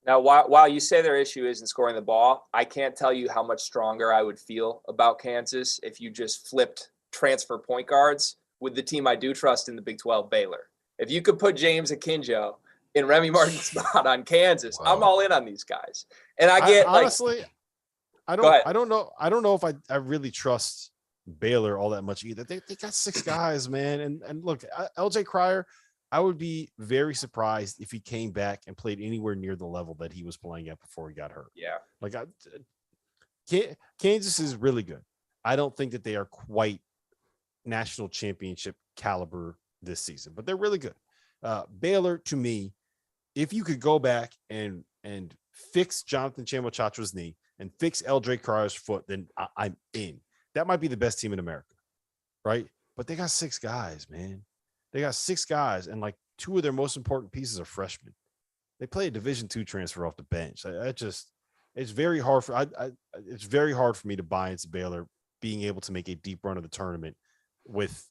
Now, while you say their issue isn't scoring the ball, I can't tell you how much stronger I would feel about Kansas if you just flipped transfer point guards with the team I do trust in the Big 12, Baylor. If you could put James Akinjo in Remy Martin's spot on Kansas, wow. I'm all in on these guys. And I honestly, I don't know if I really trust Baylor all that much either. They got 6 guys, man. And look, LJ Cryer, I would be very surprised if he came back and played anywhere near the level that he was playing at before he got hurt. Yeah. Like, Kansas is really good. I don't think that they are quite national championship caliber this season, but they're really good. Baylor, to me, if you could go back and fix Jonathan Chamochacho's knee and fix LJ Cryer's foot, then I'm in. That might be the best team in America, right? But they got 6 guys, man. They got 6 guys, and like 2 of their most important pieces are freshmen. They play a Division II transfer off the bench. It's very hard for me to buy into Baylor being able to make a deep run of the tournament with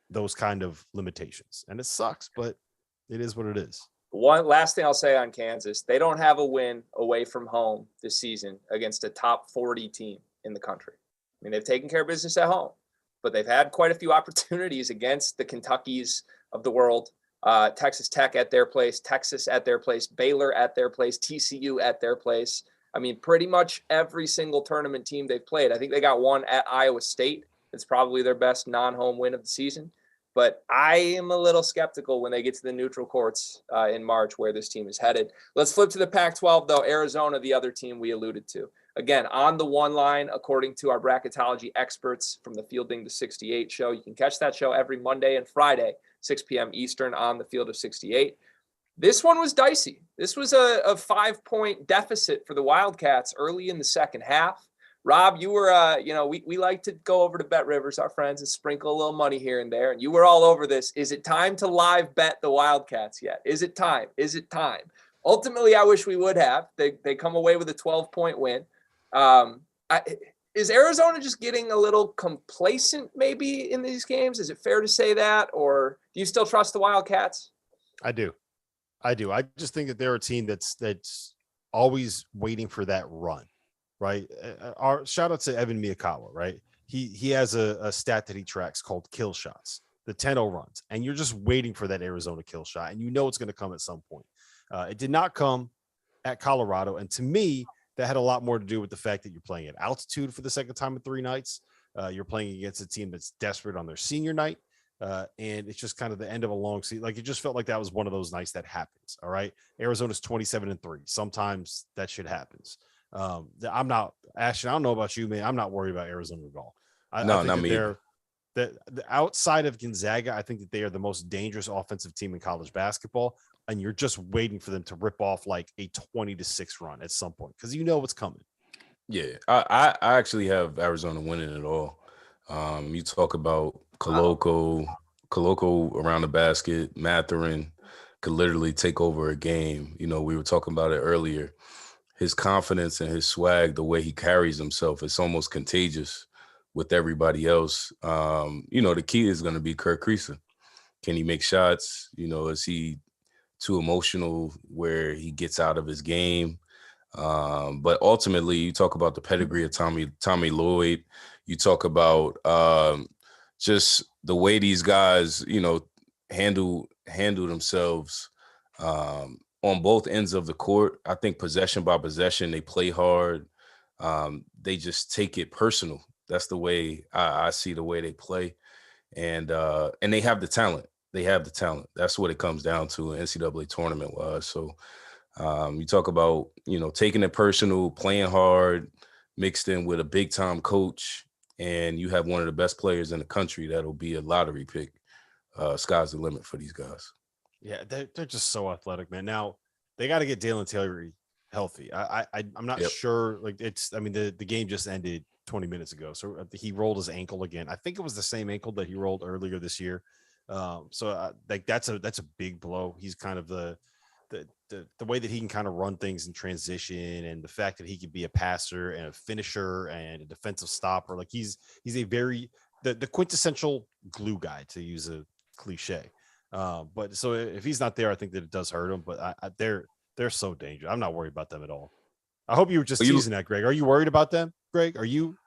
those kind of limitations. And it sucks, but it is what it is. One last thing I'll say on Kansas, they don't have a win away from home this season against a top 40 team in the country. I mean, they've taken care of business at home, but they've had quite a few opportunities against the Kentuckys of the world, Texas Tech at their place, Texas at their place, Baylor at their place, TCU at their place. I mean, pretty much every single tournament team they've played. I think they got one at Iowa State. It's probably their best non-home win of the season. But I am a little skeptical when they get to the neutral courts in March where this team is headed. Let's flip to the Pac-12, though. Arizona, the other team we alluded to. Again, on the one line, according to our bracketology experts from the Fielding to 68 show. You can catch that show every Monday and Friday, 6 p.m. Eastern on the Field of 68. This one was dicey. This was a 5-point deficit for the Wildcats early in the second half. Rob, you were, we like to go over to Bet Rivers, our friends, and sprinkle a little money here and there. And you were all over this. Is it time to live bet the Wildcats yet? Is it time? Is it time? Ultimately, I wish we would have. They come away with a 12-point win. Is Arizona just getting a little complacent maybe in these games? Is it fair to say that? Or do you still trust the Wildcats? I do. I just think that they're a team that's always waiting for that run. Right. Our shout out to Evan Miyakawa. Right. He has a stat that he tracks called kill shots, the 10-0 runs. And you're just waiting for that Arizona kill shot. And you know it's going to come at some point. It did not come at Colorado. And to me, that had a lot more to do with the fact that you're playing at altitude for the second time in 3 nights. You're playing against a team that's desperate on their senior night. And it's just kind of the end of a long season. Like, it just felt like that was one of those nights that happens. All right. Arizona's 27-3. Sometimes that shit happens. I'm not, Ashton, I don't know about you, man. I'm not worried about Arizona at all. I think not me. The outside of Gonzaga, I think that they are the most dangerous offensive team in college basketball. And you're just waiting for them to rip off like a 20-6 run at some point, because you know what's coming. Yeah, I actually have Arizona winning it all. You talk about Koloko around the basket, Mathurin could literally take over a game. You know, we were talking about it earlier. His confidence and his swag, the way he carries himself, it's almost contagious with everybody else. The key is going to be Kirk Kriisa. Can he make shots? You know, is he too emotional where he gets out of his game. But ultimately, you talk about the pedigree of Tommy Lloyd. You talk about just the way these guys, handle themselves on both ends of the court. I think possession by possession, they play hard. They just take it personal. That's the way I see the way they play, and they have the talent. They have the talent. That's what it comes down to in NCAA tournament wise. So you talk about taking it personal, playing hard, mixed in with a big time coach, and you have one of the best players in the country that'll be a lottery pick. Sky's the limit for these guys. Yeah, they're just so athletic, man. Now they got to get Dalen Taylor healthy. I'm not sure. Like the game just ended 20 minutes ago, so he rolled his ankle again. I think it was the same ankle that he rolled earlier this year. That's a big blow. He's kind of the way that he can kind of run things in transition, and the fact that he could be a passer and a finisher and a defensive stopper. Like he's a very the quintessential glue guy, to use a cliche. But so if he's not there, I think that it does hurt him. But they're so dangerous. I'm not worried about them at all. I hope you were just teasing that, Greg. Are you worried about them, Greg? Are you?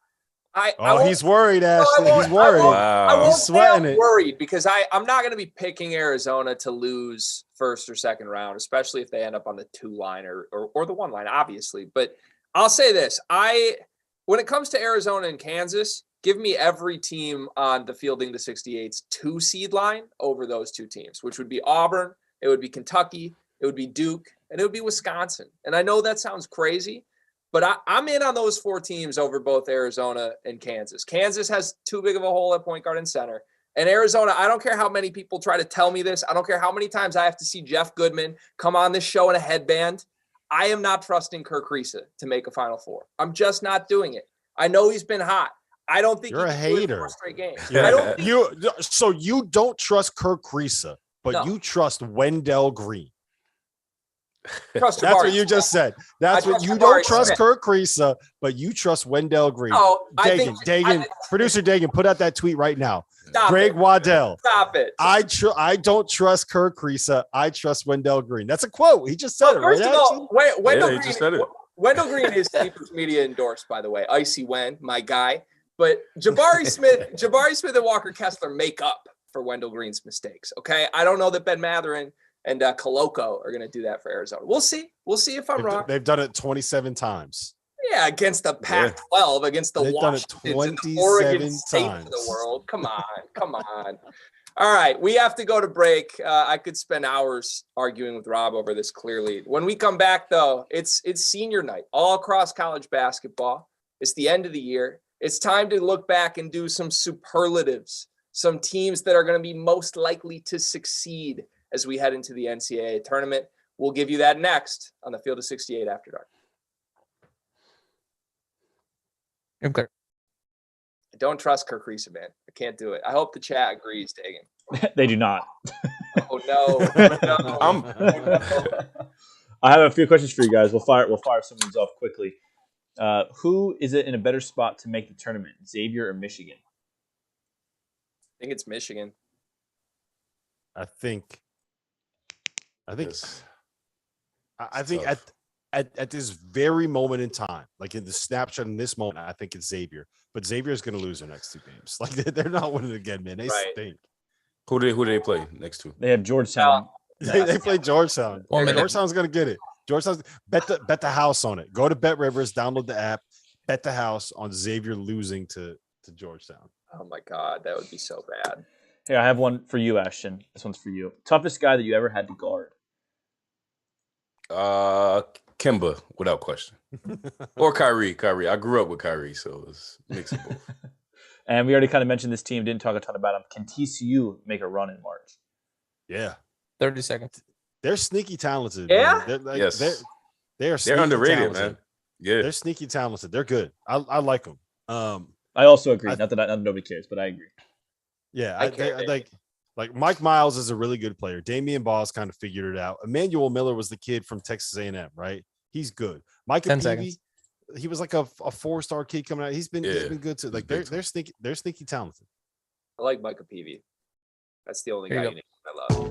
He's worried, Ashton. He's worried. I won't He's sweating it. Worried because I'm not going to be picking Arizona to lose first or second round, especially if they end up on the 2 line or the 1 line, obviously. But I'll say this: when it comes to Arizona and Kansas, give me every team on the Fielding the 68's 2 seed line over those 2 teams, which would be Auburn, it would be Kentucky, it would be Duke, and it would be Wisconsin. And I know that sounds crazy, but I'm in on those 4 teams over both Arizona and Kansas. Kansas has too big of a hole at point guard and center. And Arizona, I don't care how many people try to tell me this. I don't care how many times I have to see Jeff Goodman come on this show in a headband. I am not trusting Kirk Risa to make a Final Four. I'm just not doing it. I know he's been hot. I don't think you're a hater. 4 straight games. Yeah. So you don't trust Kirk Risa, but you trust Wendell Green. That's what you just said. That's what you don't trust Kirk Risa, but you trust Wendell Green. Oh, Dagan, producer Dagan, put out that tweet right now. Greg Waddell. Stop it. I don't trust Kirk Risa. I trust Wendell Green. That's a quote. He just said it. First right? of all, Wendell Green. Just said it. Wendell Green is Sleepers Media endorsed, by the way. Icy Wen, my guy. But Jabari Smith and Walker Kessler make up for Wendell Green's mistakes. Okay, I don't know that Ben Mathurin and Koloko are going to do that for Arizona. We'll see. We'll see if I'm wrong. They've done it 27 times. Yeah, against the Pac-12, against the Washingtons and the Oregon State of the world. Come on. All right, we have to go to break. I could spend hours arguing with Rob over this clearly. When we come back, though, it's senior night all across college basketball. It's the end of the year. It's time to look back and do some superlatives, some teams that are going to be most likely to succeed as we head into the NCAA tournament. We'll give you that next on the Field of 68 After Dark. Okay. I don't trust Kirk Risa, man. I can't do it. I hope the chat agrees, Dagan. They do not. Oh, no. I have a few questions for you guys. We'll fire some of these off quickly. Who is it in a better spot to make the tournament, Xavier or Michigan? I think it's Michigan. I think at this very moment in time, like in the snapshot in this moment, I think it's Xavier. But Xavier is going to lose their next 2 games. Like they're not winning again, man. They stink. Who do they play next to? They have Georgetown. They play Georgetown. Georgetown's going to get it. Georgetown's bet the house on it. Go to Bet Rivers, download the app, bet the house on Xavier losing to Georgetown. Oh my God, that would be so bad. Here, I have one for you, Ashton. This one's for you. Toughest guy that you ever had to guard? Kemba, without question. Or Kyrie. I grew up with Kyrie, so it's a mix of both. And we already kind of mentioned this team, didn't talk a ton about them. Can TCU make a run in March? Yeah. 30 seconds. They're sneaky talented. Yeah? Yes. They're underrated, talented. man. Yeah. They're sneaky talented. They're good. I like them. I also agree. Not that nobody cares, but I agree. Yeah, I like Mike Miles is a really good player. Damian Ball's kind of figured it out. Emmanuel Miller was the kid from Texas A&M, right? He's good. Micah Peavy, he was like a 4-star kid coming out. He's been good too. Like they're sneaky talented. I like Micah Peavy. That's the only guy I love.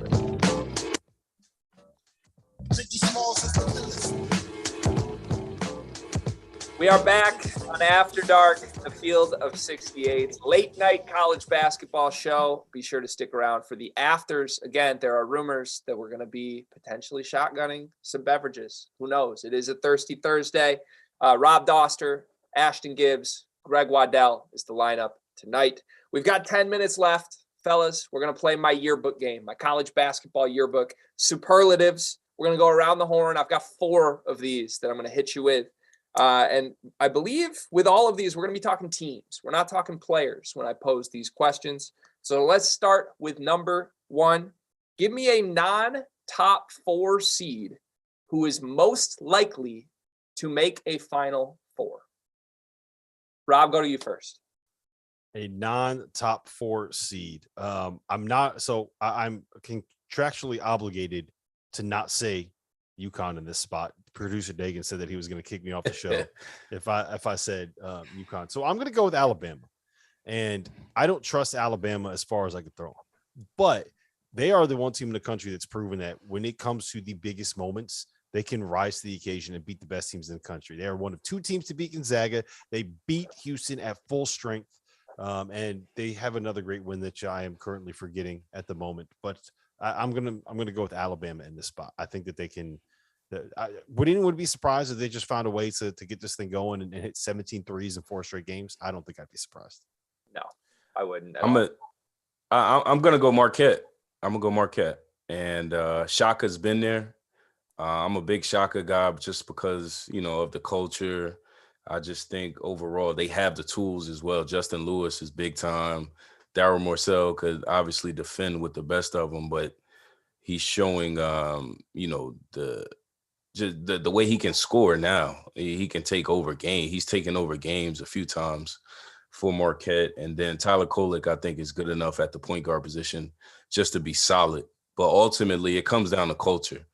We are back on After Dark, the Field of 68, late night college basketball show. Be sure to stick around for the afters. Again, there are rumors that we're going to be potentially shotgunning some beverages. Who knows? It is a thirsty Thursday. Rob Dauster, Ashton Gibbs, Greg Waddell is the lineup tonight. We've got 10 minutes left. Fellas, we're going to play my yearbook game, my college basketball yearbook. Superlatives. We're going to go around the horn. I've got 4 of these that I'm going to hit you with. And I believe with all of these, we're going to be talking teams. We're not talking players when I pose these questions. So let's start with number 1. Give me a non-top 4 seed who is most likely to make a Final Four. Rob, go to you first. A non-top 4 seed. I'm contractually obligated to not say UConn in this spot. Producer Dagan said that he was going to kick me off the show if I said UConn. So I'm going to go with Alabama. And I don't trust Alabama as far as I can throw them. But they are the one team in the country that's proven that when it comes to the biggest moments, they can rise to the occasion and beat the best teams in the country. They are one of 2 teams to beat Gonzaga. They beat Houston at full strength. And they have another great win that I am currently forgetting at the moment. But I'm gonna go with Alabama in this spot. I think that they can. Would anyone be surprised if they just found a way to get this thing going and hit 17 threes in 4 straight games? I don't think I'd be surprised. No, I wouldn't. I'm gonna go Marquette. I'm gonna go Marquette. And Shaka's been there. I'm a big Shaka guy just because of the culture. I just think overall they have the tools as well. Justin Lewis is big time. Darryl Morcell could obviously defend with the best of them, but he's showing, the way he can score now. He can take over games. He's taken over games a few times for Marquette. And then Tyler Kolek, I think, is good enough at the point guard position just to be solid. But ultimately, it comes down to culture.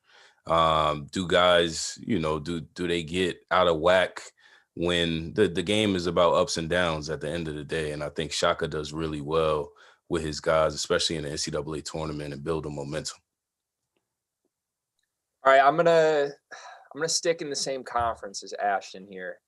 Do guys, do they get out of whack when the game is about ups and downs at the end of the day? And I think Shaka does really well with his guys, especially in the NCAA tournament, and build a momentum. All right, I'm gonna stick in the same conference as Ashton here,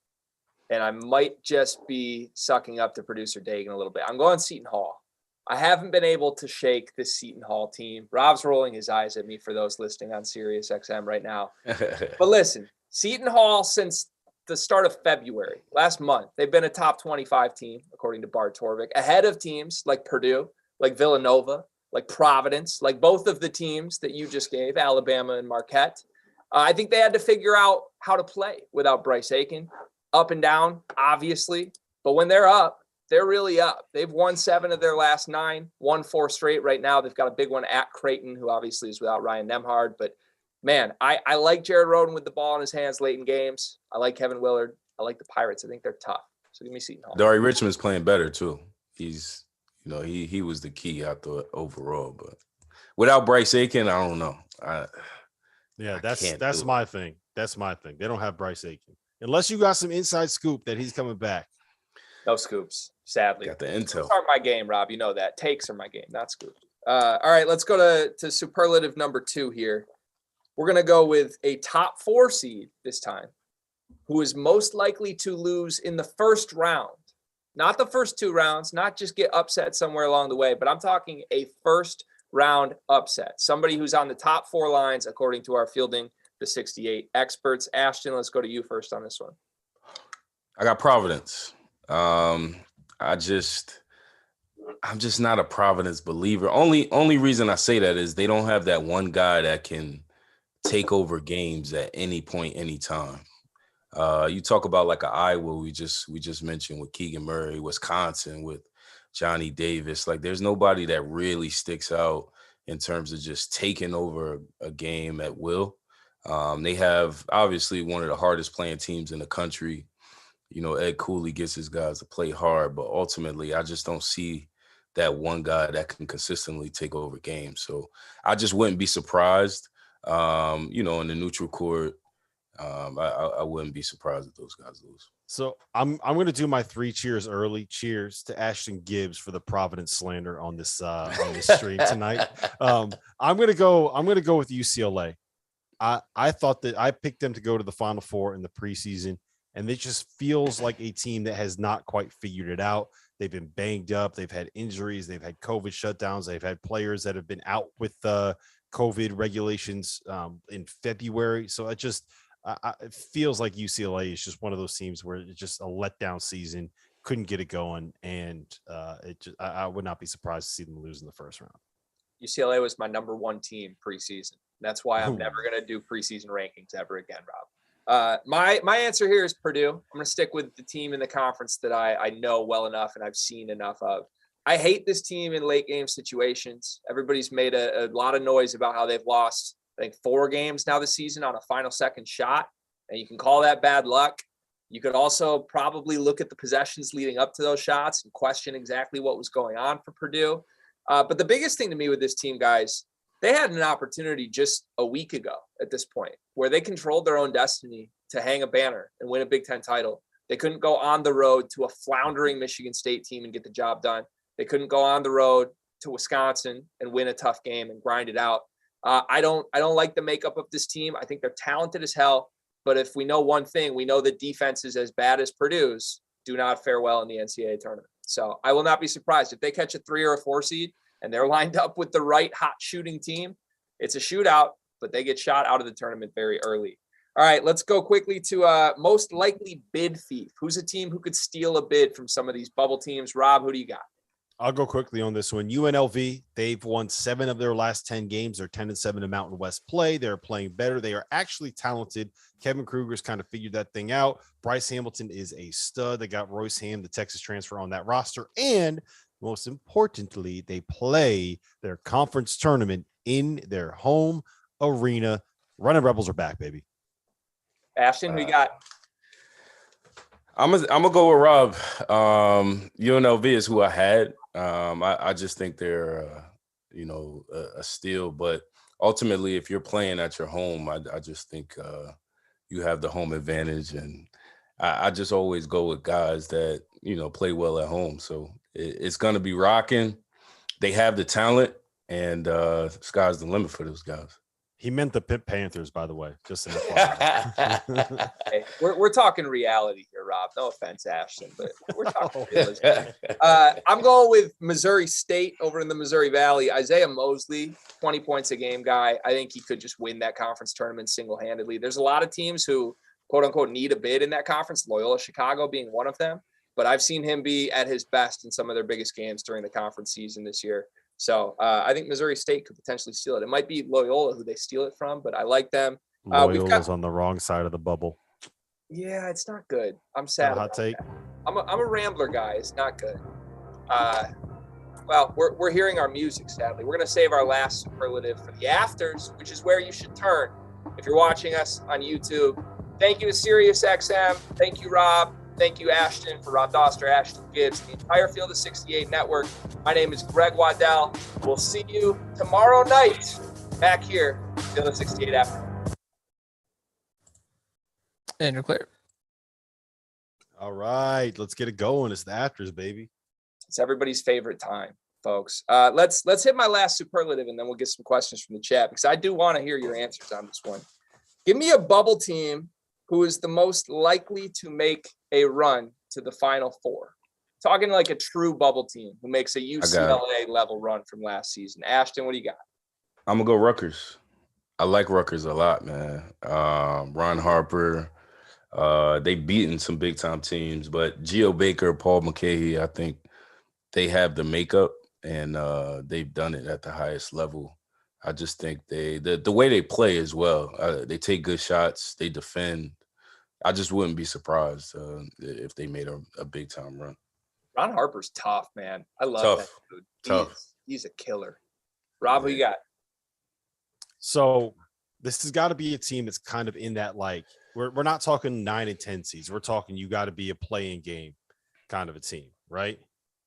and I might just be sucking up to producer Dagan a little bit. I'm going Seton Hall. I haven't been able to shake this Seton Hall team. Rob's rolling his eyes at me for those listening on Sirius XM right now. But listen, Seton Hall, since the start of February, last month, they've been a top 25 team, according to Bart Torvik, ahead of teams like Purdue, like Villanova, like Providence, like both of the teams that you just gave, Alabama and Marquette. I think they had to figure out how to play without Bryce Aiken. Up and down, obviously. But when they're up, they're really up. They've won 7 of their last 9, won 4 straight right now. They've got a big one at Creighton, who obviously is without Ryan Nembhard. But, man, I like Jared Rhoden with the ball in his hands late in games. I like Kevin Willard. I like the Pirates. I think they're tough. So give me Seton Hall. Dari Richmond's playing better, too. He's, he was the key, I thought, overall. But without Bryce Aiken, I don't know. That's my thing. That's my thing. They don't have Bryce Aiken. Unless you got some inside scoop that he's coming back. No scoops, sadly. Got the intel. Scoops aren't my game, Rob. You know that. Takes are my game, not scoops. All right, let's go to superlative number 2 here. We're going to go with a top 4 seed this time, who is most likely to lose in the first round. Not the first 2 rounds, not just get upset somewhere along the way, but I'm talking a first round upset. Somebody who's on the top 4 lines, according to our Fielding the 68 experts. Ashton, let's go to you first on this one. I got Providence. I'm just not a Providence believer. Only reason I say that is they don't have that one guy that can take over games at any point, any time. You talk about like an Iowa we just mentioned with Keegan Murray, Wisconsin with Johnny Davis. Like there's nobody that really sticks out in terms of just taking over a game at will. They have obviously one of the hardest playing teams in the country. Ed Cooley gets his guys to play hard, but ultimately I just don't see that one guy that can consistently take over games. So I just wouldn't be surprised, in the neutral court. I wouldn't be surprised if those guys lose. So I'm going to do my 3 cheers early. Cheers to Ashton Gibbs for the Providence slander on this stream tonight. I'm going to go with UCLA. I thought that I picked them to go to the Final Four in the preseason, and it just feels like a team that has not quite figured it out. They've been banged up. They've had injuries. They've had COVID shutdowns. They've had players that have been out with COVID regulations in February. So it feels like UCLA is just one of those teams where it's just a letdown season. Couldn't get it going, and I would not be surprised to see them lose in the first round. UCLA was my number one team preseason. That's why I'm never going to do preseason rankings ever again, Rob. My answer here is Purdue. I'm going to stick with the team in the conference that I know well enough and I've seen enough of. I hate this team in late game situations. Everybody's made a lot of noise about how they've lost, I think, 4 games now this season on a final second shot, and you can call that bad luck. You could also probably look at the possessions leading up to those shots and question exactly what was going on for Purdue. But the biggest thing to me with this team, guys, they had an opportunity just a week ago at this point where they controlled their own destiny to hang a banner and win a Big Ten title. They couldn't go on the road to a floundering Michigan State team and get the job done. They couldn't go on the road to Wisconsin and win a tough game and grind it out. I don't like the makeup of this team. I think they're talented as hell. But if we know one thing, we know that defenses as bad as Purdue's do not fare well in the NCAA tournament. So I will not be surprised if they catch a 3 or a 4 seed and they're lined up with the right hot shooting team. It's a shootout, but they get shot out of the tournament very early. All right, let's go quickly to most likely bid thief. Who's a team who could steal a bid from some of these bubble teams? Rob, who do you got? I'll go quickly on this one. UNLV, they've won 7 of their last 10 games. They're 10-7 in Mountain West play. They're playing better. They are actually talented. Kevin Kruger's kind of figured that thing out. Bryce Hamilton is a stud. They got Royce Ham, the Texas transfer, on that roster. And most importantly, they play their conference tournament in their home arena. Running Rebels are back, baby. Ashton, who you got? I'm gonna go with Rob. UNLV is who I had. I just think they're a steal, but ultimately, if you're playing at your home, I just think you have the home advantage, and I just always go with guys that play well at home. So it's gonna be rocking. They have the talent, and sky's the limit for those guys. He meant the Pitt Panthers, by the way. Just in Hey, we're talking reality here, Rob. No offense, Ashton, but we're talking realism. I'm going with Missouri State over in the Missouri Valley. Isaiah Mosley, 20 points a game guy. I think he could just win that conference tournament single-handedly. There's a lot of teams who, quote-unquote, need a bid in that conference, Loyola Chicago being one of them. But I've seen him be at his best in some of their biggest games during the conference season this year. So I think Missouri State could potentially steal it. It might be Loyola who they steal it from, but I like them. Loyola's on the wrong side of the bubble. Yeah, it's not good. I'm sad. Hot take. I'm a Rambler guy. It's not good. Well, we're hearing our music, sadly. We're going to save our last superlative for the afters, which is where you should turn if you're watching us on YouTube. Thank you to SiriusXM. Thank you, Rob. Thank you, Ashton, for Dauster, Ashton Gibbs, the entire Field of 68 network. My name is Greg Waddell. We'll see you tomorrow night back here, Field of 68 after. And you're clear. All right, let's get it going. It's the afters, baby. It's everybody's favorite time, folks. Let's hit my last superlative, and then we'll get some questions from the chat, because I do want to hear your answers on this one. Give me a bubble team who is the most likely to make a run to the Final Four. Talking like a true bubble team who makes a UCLA level run from last season. Ashton, what do you got? I'm gonna go Rutgers. I like Rutgers a lot, man. Ron Harper. They've beaten some big time teams, but Geo Baker, Paul McCahey, I think they have the makeup, and they've done it at the highest level. I just think the way they play as well. They take good shots. They defend. I just wouldn't be surprised if they made a big time run. Ron Harper's tough, man. I love that dude. Tough. He's a killer. Rob, who you got? So this has got to be a team that's kind of in that, like, we're not talking 9 and 10 seeds. We're talking you got to be a playing game kind of a team, right?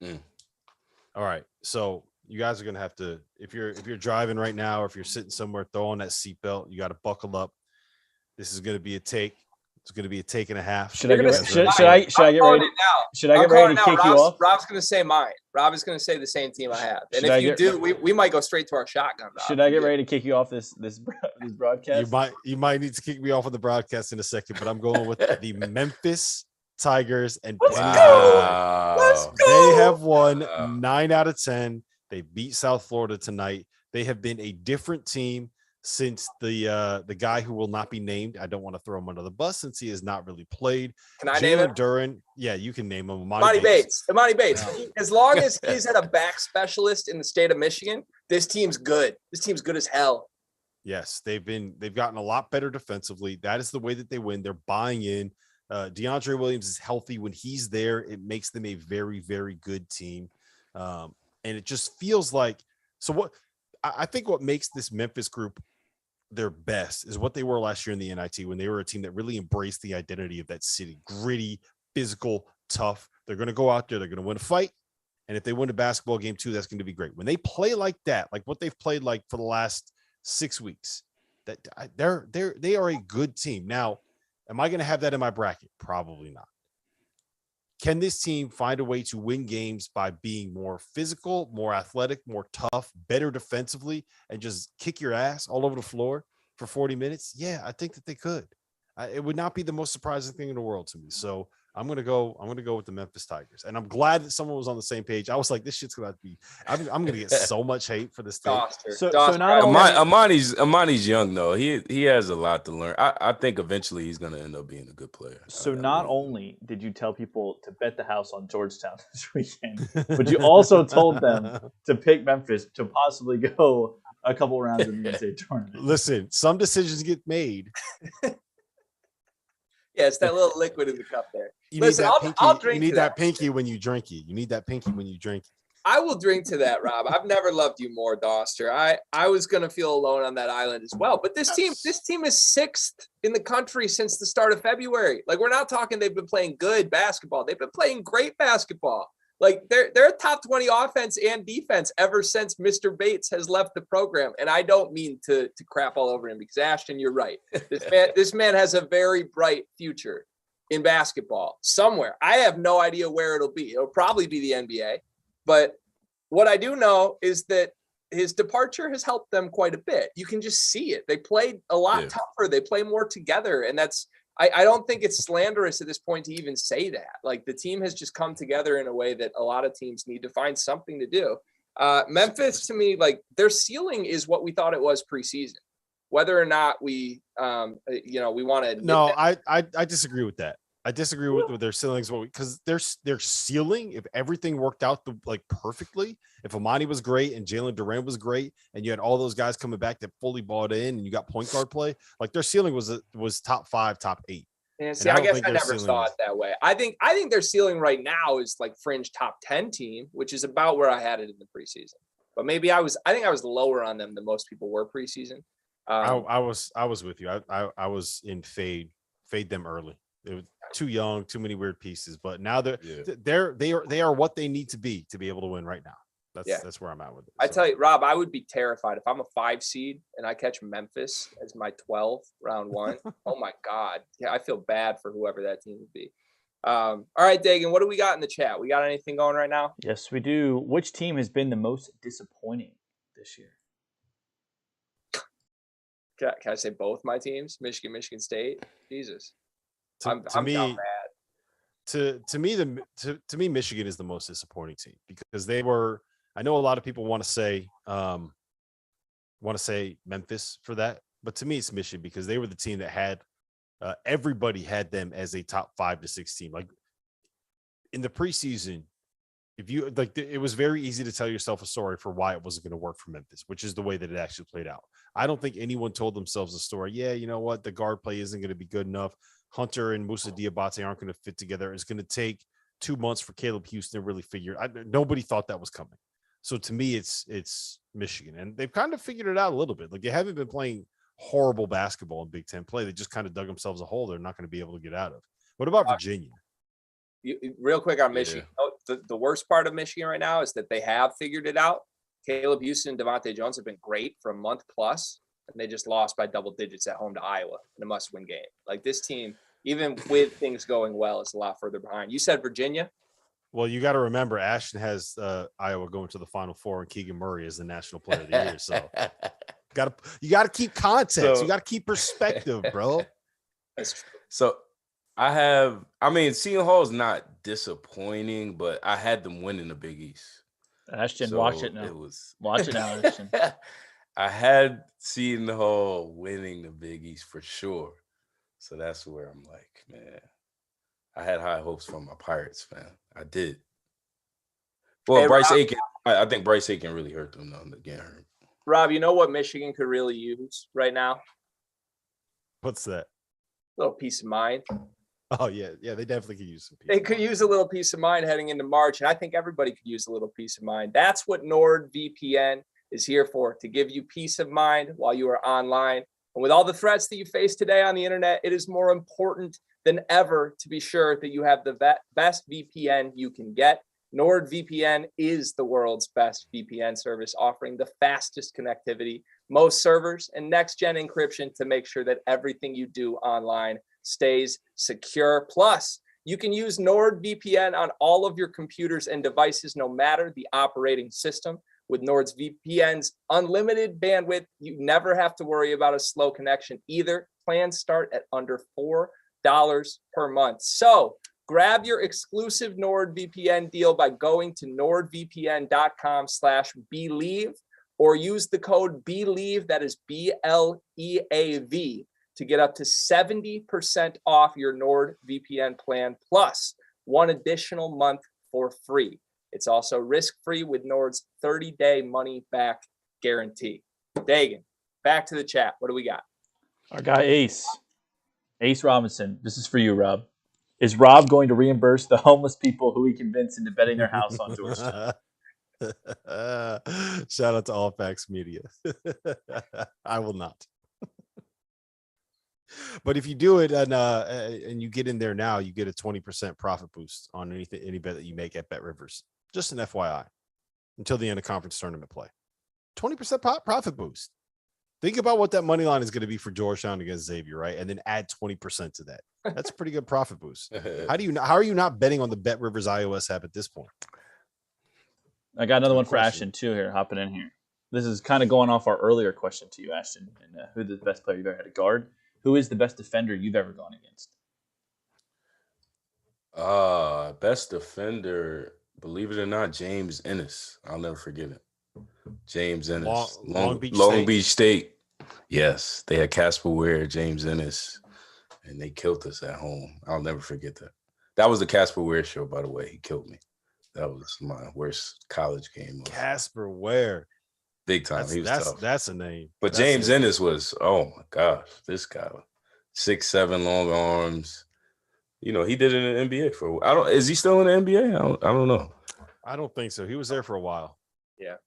All right. So you guys are gonna have to, if you're driving right now, or if you're sitting somewhere, throw on that seatbelt. You got to buckle up. This is gonna be a take. It's going to be a take and a half. Should I get gonna should, say should I should I I'm get calling ready? it now. Should I I'm get calling ready it to now. kick you off? Rob's going to say mine. Rob is going to say the same team I have. And Should I if you get- do, we might go straight to our shotgun. Rob. Should I get ready to kick you off this broadcast? You might need to kick me off on the broadcast in a second, but I'm going with the Memphis Tigers and Penny Hardaway. Let's go. They have won 9 out of 10. They beat South Florida tonight. They have been a different team since the guy who will not be named. I don't want to throw him under the bus since he has not really played. Can I name him? Duran. Yeah, you can name him. Imani Bates. As long as he's at a back specialist in the state of Michigan, this team's good. This team's good as hell. Yes, they've gotten a lot better defensively. That is the way that they win. They're buying in. DeAndre Williams is healthy. When he's there, it makes them a very, very good team. And it just feels like I think what makes this Memphis group their best is what they were last year in the NIT when they were a team that really embraced the identity of that city. Gritty, physical, tough. They're going to go out there. They're going to win a fight. And if they win a basketball game too, that's going to be great. When they play like that, like what they've played like for the last 6 weeks, they are a good team. Now, am I going to have that in my bracket? Probably not. Can this team find a way to win games by being more physical, more athletic, more tough, better defensively, and just kick your ass all over the floor for 40 minutes? Yeah, I think that they could. It would not be the most surprising thing in the world to me. So I'm gonna go with the Memphis Tigers, and I'm glad that someone was on the same page. I was like, this shit's gonna be. I'm gonna get so much hate for this thing. So not only Amani's young though. He has a lot to learn. I think eventually he's gonna end up being a good player. So not only did you tell people to bet the house on Georgetown this weekend, but you also told them to pick Memphis to possibly go a couple rounds in the NCAA tournament. Listen, some decisions get made. Yeah, it's that little liquid in the cup there. You Listen, need that pinky. I'll drink You need to that pinky when you drink it. You need that pinky when you drink it. I will drink to that, Rob. I've never loved you more, Dauster. I was gonna feel alone on that island as well. But this team is 6th in the country since the start of February. Like, we're not talking they've been playing good basketball. They've been playing great basketball. Like, they're a top 20 offense and defense ever since Mr. Bates has left the program. And I don't mean to crap all over him because, Ashton, you're right. This man has a very bright future in basketball somewhere. I have no idea where it'll be. It'll probably be the NBA. But what I do know is that his departure has helped them quite a bit. You can just see it. They played a lot tougher. They play more together. And I don't think it's slanderous at this point to even say that. Like, the team has just come together in a way that a lot of teams need to find something to do. Memphis, to me, like, their ceiling is what we thought it was preseason. Whether or not we want to admit that. I disagree with that. I disagree with their ceilings because their ceiling, if everything worked out perfectly, if Amani was great and Jalen Duran was great, and you had all those guys coming back that fully bought in, and you got point guard play, like, their ceiling was top 5, top 8. And see, I guess I never saw it that way. I think their ceiling right now is like fringe top 10 team, which is about where I had it in the preseason. But maybe I think I was lower on them than most people were preseason. I was with you. I was in fade them early. It was too young, too many weird pieces. But now they are what they need to be able to win right now. That's where I'm at with it. I tell you, Rob, I would be terrified if I'm a 5 seed and I catch Memphis as my 12th round 1. Oh my God. Yeah, I feel bad for whoever that team would be. All right, Dagan, what do we got in the chat? We got anything going right now? Yes, we do. Which team has been the most disappointing this year? Can I say both my teams? Michigan State? Jesus. I'm down bad. To me, Michigan is the most disappointing team because they were. I know a lot of people want to say Memphis for that, but to me, it's Michigan because they were the team that had everybody had them as a top 5 to 6 team. Like, in the preseason, if you it was very easy to tell yourself a story for why it wasn't going to work for Memphis, which is the way that it actually played out. I don't think anyone told themselves a story. Yeah, you know what? The guard play isn't going to be good enough. Hunter and Musa Diabate aren't going to fit together. It's going to take 2 months for Caleb Houston to really figure. Nobody thought that was coming. So to me, it's Michigan, and they've kind of figured it out a little bit. Like, they haven't been playing horrible basketball in Big Ten play. They just kind of dug themselves a hole they're not going to be able to get out of. What about Virginia? Real quick on Michigan. Yeah. The worst part of Michigan right now is that they have figured it out. Caleb Houston and Devontae Jones have been great for a month plus, and they just lost by double digits at home to Iowa in a must-win game. Like, this team even with things going well, it's a lot further behind. You said Virginia? Well, you got to remember, Ashton has Iowa going to the Final Four, and Keegan Murray is the National Player of the Year. So you got to keep context. You got to keep perspective, bro. That's true. So Seton Hall is not disappointing, but I had them winning the Big East. Ashton, So watch it now. Watch it now, Ashton. I had Seton Hall winning the Big East for sure. So that's where I'm like, man, I had high hopes for my Pirates, fan. I did. Well, Hey, Bryce Rob, Aiken, I think Bryce Aiken really hurt them though, getting hurt. Rob, you know what Michigan could really use right now? What's that? A little peace of mind. Oh, yeah. Yeah, they definitely could use some peace. They could use a little peace of mind heading into March, and I think everybody could use a little peace of mind. That's what NordVPN is here for, to give you peace of mind while you are online. And with all the threats that you face today on the internet, it is more important than ever to be sure that you have the best VPN you can get. NordVPN is the world's best VPN service, offering the fastest connectivity, most servers, and next-gen encryption to make sure that everything you do online stays secure. Plus, you can use NordVPN on all of your computers and devices, no matter the operating system. With NordVPN's unlimited bandwidth, you never have to worry about a slow connection either. Plans start at under $4 per month. So grab your exclusive NordVPN deal by going to nordvpn.com/believe or use the code BELIEVE, that is BLEAV, to get up to 70% off your NordVPN plan, plus one additional month for free. It's also risk-free with Nord's 30-day money-back guarantee. Dagan, back to the chat. What do we got? Our guy Ace Robinson. This is for you, Rob. Is Rob going to reimburse the homeless people who he convinced into betting their house on Georgetown? Shout out to All Facts Media. I will not. But if you do it and you get in there now, you get a 20% profit boost on any bet that you make at Bet Rivers. Just an FYI, until the end of conference tournament play. 20% profit boost. Think about what that money line is going to be for Georgetown against Xavier, right? And then add 20% to that. That's a pretty good profit boost. How are you not betting on the Bet Rivers iOS app at this point? I got another one for Ashton too here, hopping in here. This is kind of going off our earlier question to you, Ashton. And who's the best player you've ever had at guard? Who is the best defender you've ever gone against? Best defender, believe it or not, James Ennis. I'll never forget it. James Ennis. Long Beach State. Yes, they had Casper Ware, James Ennis, and they killed us at home. I'll never forget that. That was the Casper Ware show, by the way. He killed me. That was my worst college game. Casper Ware. Big time. He was tough. That's a name. But James Ennis was, oh my gosh, this guy, 6'7", long arms. You know, he did it in the NBA for a while. Is he still in the NBA? I don't know. I don't think so. He was there for a while. Yeah.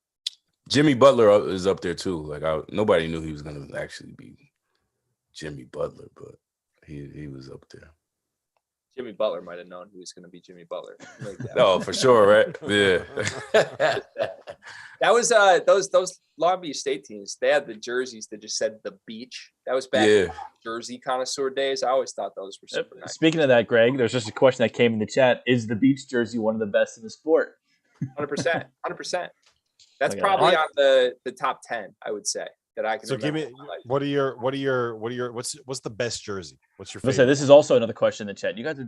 Jimmy Butler is up there too. Like nobody knew he was going to actually be Jimmy Butler, but he was up there. Jimmy Butler might have known he was going to be Jimmy Butler. No, for sure, right? Yeah. That was those Long Beach State teams. They had the jerseys that just said the beach. That was back in jersey connoisseur days. I always thought those were super nice. Speaking of that, Greg, there's just a question that came in the chat. Is the beach jersey one of the best in the sport? 100%. That's probably on the top 10, I would say, that I can. So give me what's the best jersey? What's your favorite? Listen, this is also another question in the chat. You guys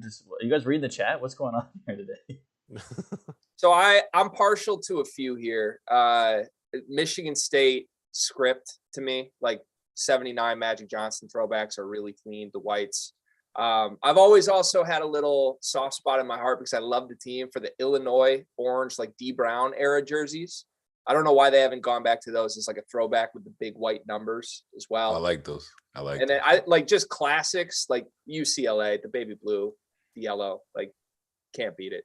reading the chat? What's going on here today? So I'm partial to a few here. Michigan State script to me, like 79 Magic Johnson throwbacks are really clean. The whites. I've always also had a little soft spot in my heart because I love the team for the Illinois orange, like D Brown era jerseys. I don't know why they haven't gone back to those. It's like a throwback with the big white numbers as well. I like those. And then I like just classics like UCLA, the baby blue, the yellow, like can't beat it.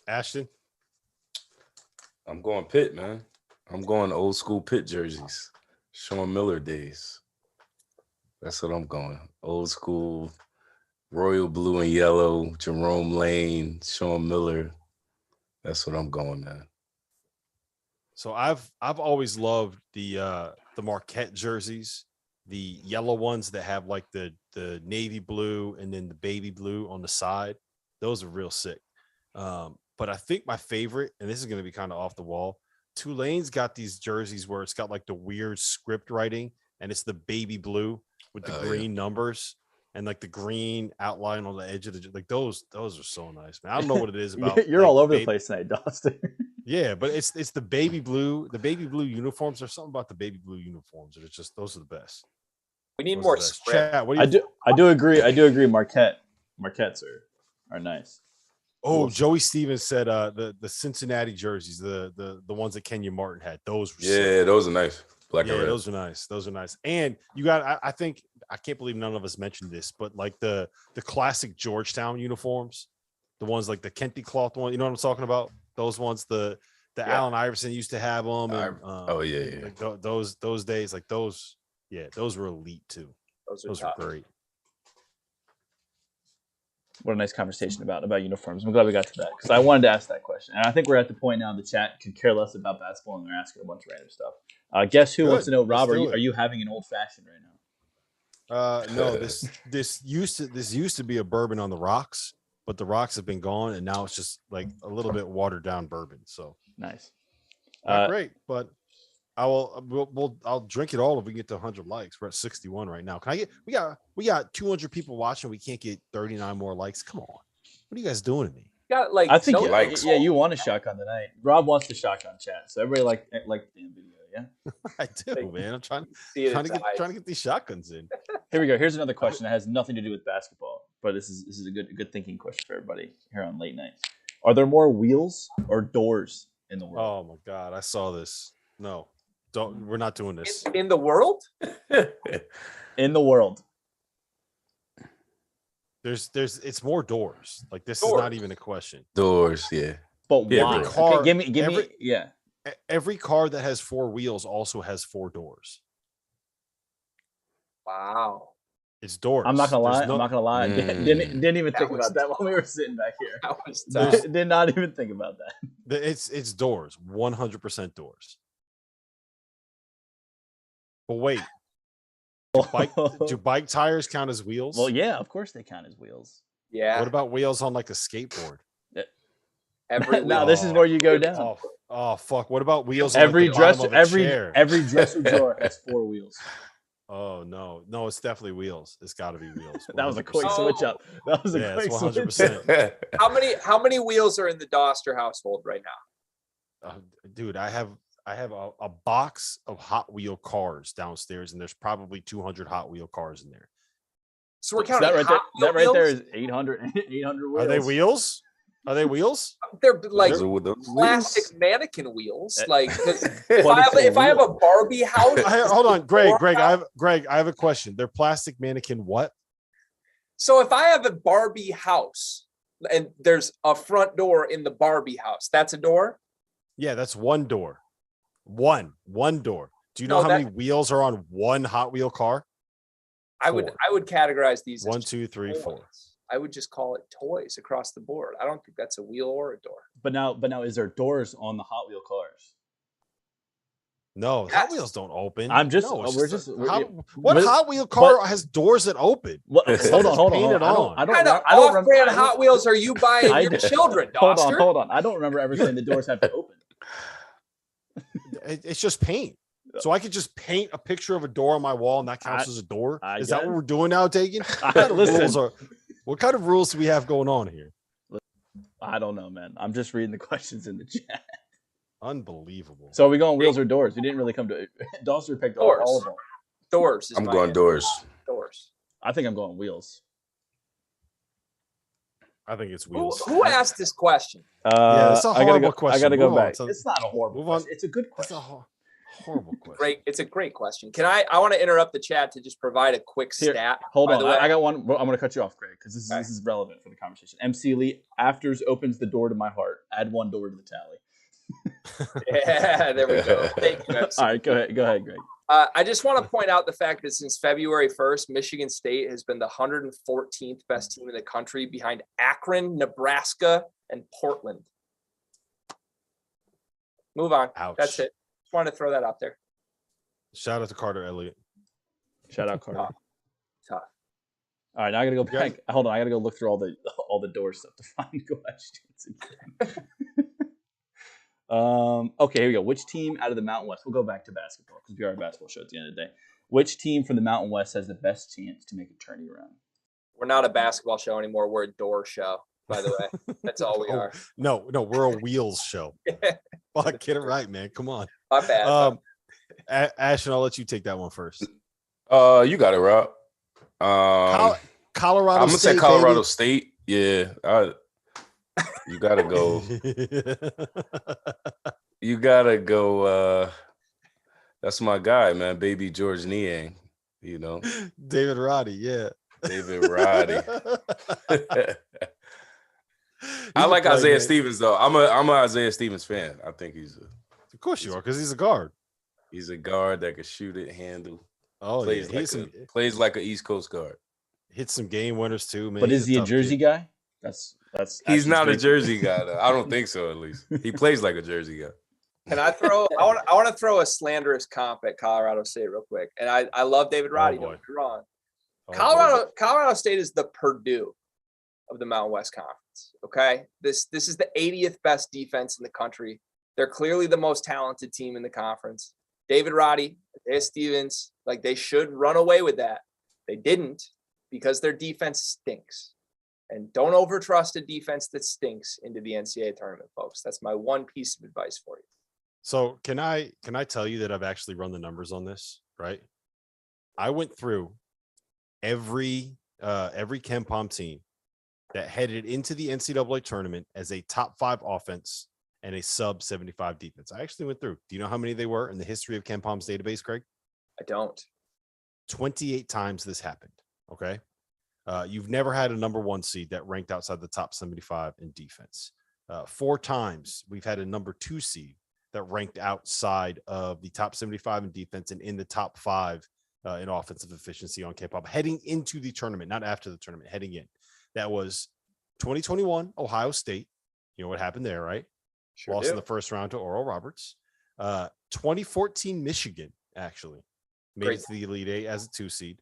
Ashton? I'm going Pitt, man. I'm going old school Pitt jerseys. Sean Miller days. That's what I'm going. Old school, royal blue and yellow, Jerome Lane, Sean Miller. That's what I'm going, man. So I've always loved the Marquette jerseys the yellow ones that have like the navy blue and then the baby blue on the side. Those are real sick. But I think my favorite, and this is going to be kind of off the wall, Tulane's got these jerseys where it's got like the weird script writing, and it's the baby blue with the green numbers and like the green outline on the edge of the, like those are so nice, man. I don't know what it is about. You're like, all over the place tonight, Dauster. Yeah, but it's the baby blue uniforms. There's something about the baby blue uniforms that it's just, those are the best. We need Those more are the best. script. Chat, what do you I do agree. Marquettes are nice. Oh, Joey Stevens said the Cincinnati jerseys, the ones that Kenya Martin had. Those were sick. those are nice. Black and red. Those are nice. Those are nice. And you got, I think, I can't believe none of us mentioned this, but like the classic Georgetown uniforms, the ones like the Kente cloth one, you know what I'm talking about? Those ones, the Allen Iverson used to have them. And, like those days, like those, those were elite too. Those were great. What a nice conversation about uniforms. I'm glad we got to that because I wanted to ask that question. And I think we're at the point now the chat can care less about basketball and they're asking a bunch of random stuff. Guess who wants to know, Rob, are you having an old fashioned right now? No, this used to be a bourbon on the rocks, but the rocks have been gone and now it's just like a little bit watered down bourbon. So nice. Not great, but I'll drink it all if we get to 100 likes. We're at 61 right now. Can I get we got 200 people watching. We can't get 39 more likes. Come on. What are you guys doing to me? Got like I think likes. you want a shotgun tonight. Rob wants the shotgun chat. So everybody like the damn video, yeah? I do, man. I'm trying to get these shotguns in. Here we go. Here's another question that has nothing to do with basketball, but this is a good thinking question for everybody here on late night. Are there more wheels or doors in the world? Oh my god, I saw this. No. We're not doing this. In the world? In the world. There's it's more doors. Like this is not even a question. Doors, yeah. But why? Every car, okay, give me yeah. Every car that has 4 wheels also has 4 doors. Wow. It's doors. I'm not gonna lie. Didn't even think about that while we were sitting back here. That was tough. Did not even think about that. It's doors. 100% doors. But wait, do bike tires count as wheels? Well, yeah, of course they count as wheels. Yeah. What about wheels on like a skateboard? Now this is where you go down. Oh fuck! What about wheels? Every on dresser, like every dresser drawer has 4 wheels. Oh no, it's definitely wheels. It's got to be wheels. 100%. That was a quick switch up. That was a quick switch up. How many wheels are in the Dauster household right now? Dude, I have a box of Hot Wheel cars downstairs, and there's probably 200 Hot Wheel cars in there. So we're counting that right there is 800 wheels. Are they wheels? Are they wheels? They're like plastic mannequin wheels. Like if I have a Barbie house. Hold on, Greg. I have a question. They're plastic mannequin what? So if I have a Barbie house and there's a front door in the Barbie house, that's a door? Yeah, that's one door. One door. Do you know how many wheels are on one Hot Wheel car? 4. I would categorize these 1, as 2, 3, 4. I would just call it toys across the board. I don't think that's a wheel or a door. But now, is there doors on the Hot Wheel cars? No, Hot Wheels don't open. What Hot Wheel car has doors that open? Hold on. I don't remember. Hot Wheels are you buying your children, Dauster? Hold on. I don't remember ever saying the doors have to open. It's just paint. So I could just paint a picture of a door on my wall, and that counts as a door. Is that what we're doing now, Keegan? What kind of rules do we have going on here? I don't know, man. I'm just reading the questions in the chat. Unbelievable. So are we going wheels or doors? We didn't really come to it. Dauster picked all of them. Doors. I'm going doors. Doors. I think I'm going wheels. I think it's wheels. Who asked this question? It's a horrible question. I gotta go back. It's not a horrible question. It's a good question. It's a horrible question. Great. It's a great question. I want to interrupt the chat to just provide a quick stat. Hold on. I got one. I'm going to cut you off, Greg, because this is relevant for the conversation. MC Lee, Afters opens the door to my heart. Add 1 door to the tally. Yeah, there we go. Thank you, MC. All right, go ahead, Greg. I just want to point out the fact that since February 1st, Michigan State has been the 114th best team in the country behind Akron, Nebraska, and Portland. Move on. Ouch. That's it. Just wanted to throw that out there. Shout out to Carter Elliott. Shout out Carter. Tough. All right, now I gotta go back. Hold on, I gotta go look through all the door stuff to find questions again. Okay, here we go. Which team out of the Mountain West? We'll go back to basketball because we are a basketball show at the end of the day. Which team from the Mountain West has the best chance to make a tourney run? We're not a basketball show anymore. We're a door show, by the way. That's all we are. No, we're a wheels show. Fuck, get it right, man. Come on. My bad. Ashton, I'll let you take that one first. You got it, Rob. Colorado. I'm gonna State, say Colorado baby. State. Yeah, you gotta go. You gotta go. That's my guy, man. Baby George Niang. You know, David Roddy. Yeah, David Roddy. I like Isaiah Stevens though. I'm an Isaiah Stevens fan. I think of course you are, because he's a guard. He's a guard that can shoot it, handle. Oh, plays plays like an East Coast guard. Hit some game winners too, man. But is he a Jersey guy? That's he's not a Jersey guy though. I don't think so. At least he plays like a Jersey guy. Can I throw? I want to throw a slanderous comp at Colorado State real quick. And I love David Roddy. Don't get me wrong. Colorado State is the Purdue of the Mountain West Conference. Okay, this is the 80th best defense in the country. They're clearly the most talented team in the conference. David Roddy, Isaiah Stevens, like they should run away with that. They didn't because their defense stinks. And don't overtrust a defense that stinks into the NCAA tournament, folks. That's my one piece of advice for you. So can I tell you that I've actually run the numbers on this, right? I went through every Ken Pom team that headed into the NCAA tournament as a top 5 offense and a sub 75 defense. I actually went through. Do you know how many they were in the history of Ken Pom's database, Craig? I don't. 28 times this happened. Okay. You've never had a number 1 seed that ranked outside the top 75 in defense. 4 times we've had a number 2 seed that ranked outside of the top 75 in defense and in the top 5 in offensive efficiency on K-pop heading into the tournament, not after the tournament, heading in. That was 2021 Ohio State. You know what happened there, right? Sure Lost do. in the first round to Oral Roberts. 2014 Michigan actually made it to the Elite Eight as a 2 seed.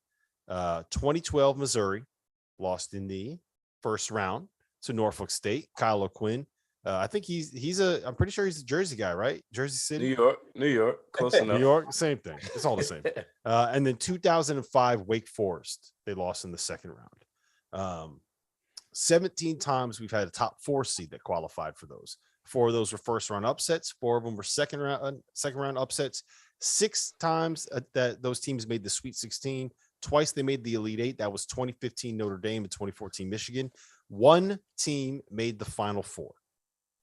2012 Missouri lost in the first round to Norfolk State. Kyle O'Quinn. I think I'm pretty sure he's a Jersey guy, right? Jersey City, New York, close enough. New York, same thing. It's all the same. And then 2005 Wake Forest, they lost in the second round. 17 times we've had a top 4 seed that qualified for those. 4 of those were first round upsets. 4 of them were second round upsets. 6 times that those teams made the Sweet 16. Twice they made the Elite Eight. That was 2015 Notre Dame and 2014 Michigan. 1 team made the Final 4.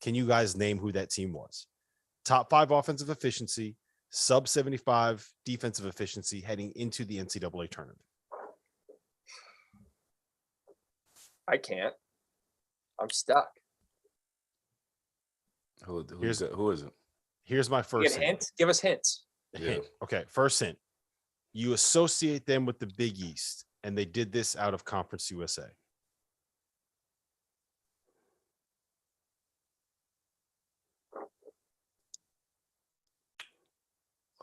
Can you guys name who that team was? Top 5 offensive efficiency, sub 75 defensive efficiency heading into the NCAA tournament. I can't. I'm stuck. Who is it? Here's my first hint. Give us hints. Hint. Okay, first hint. You associate them with the Big East, and they did this out of Conference USA.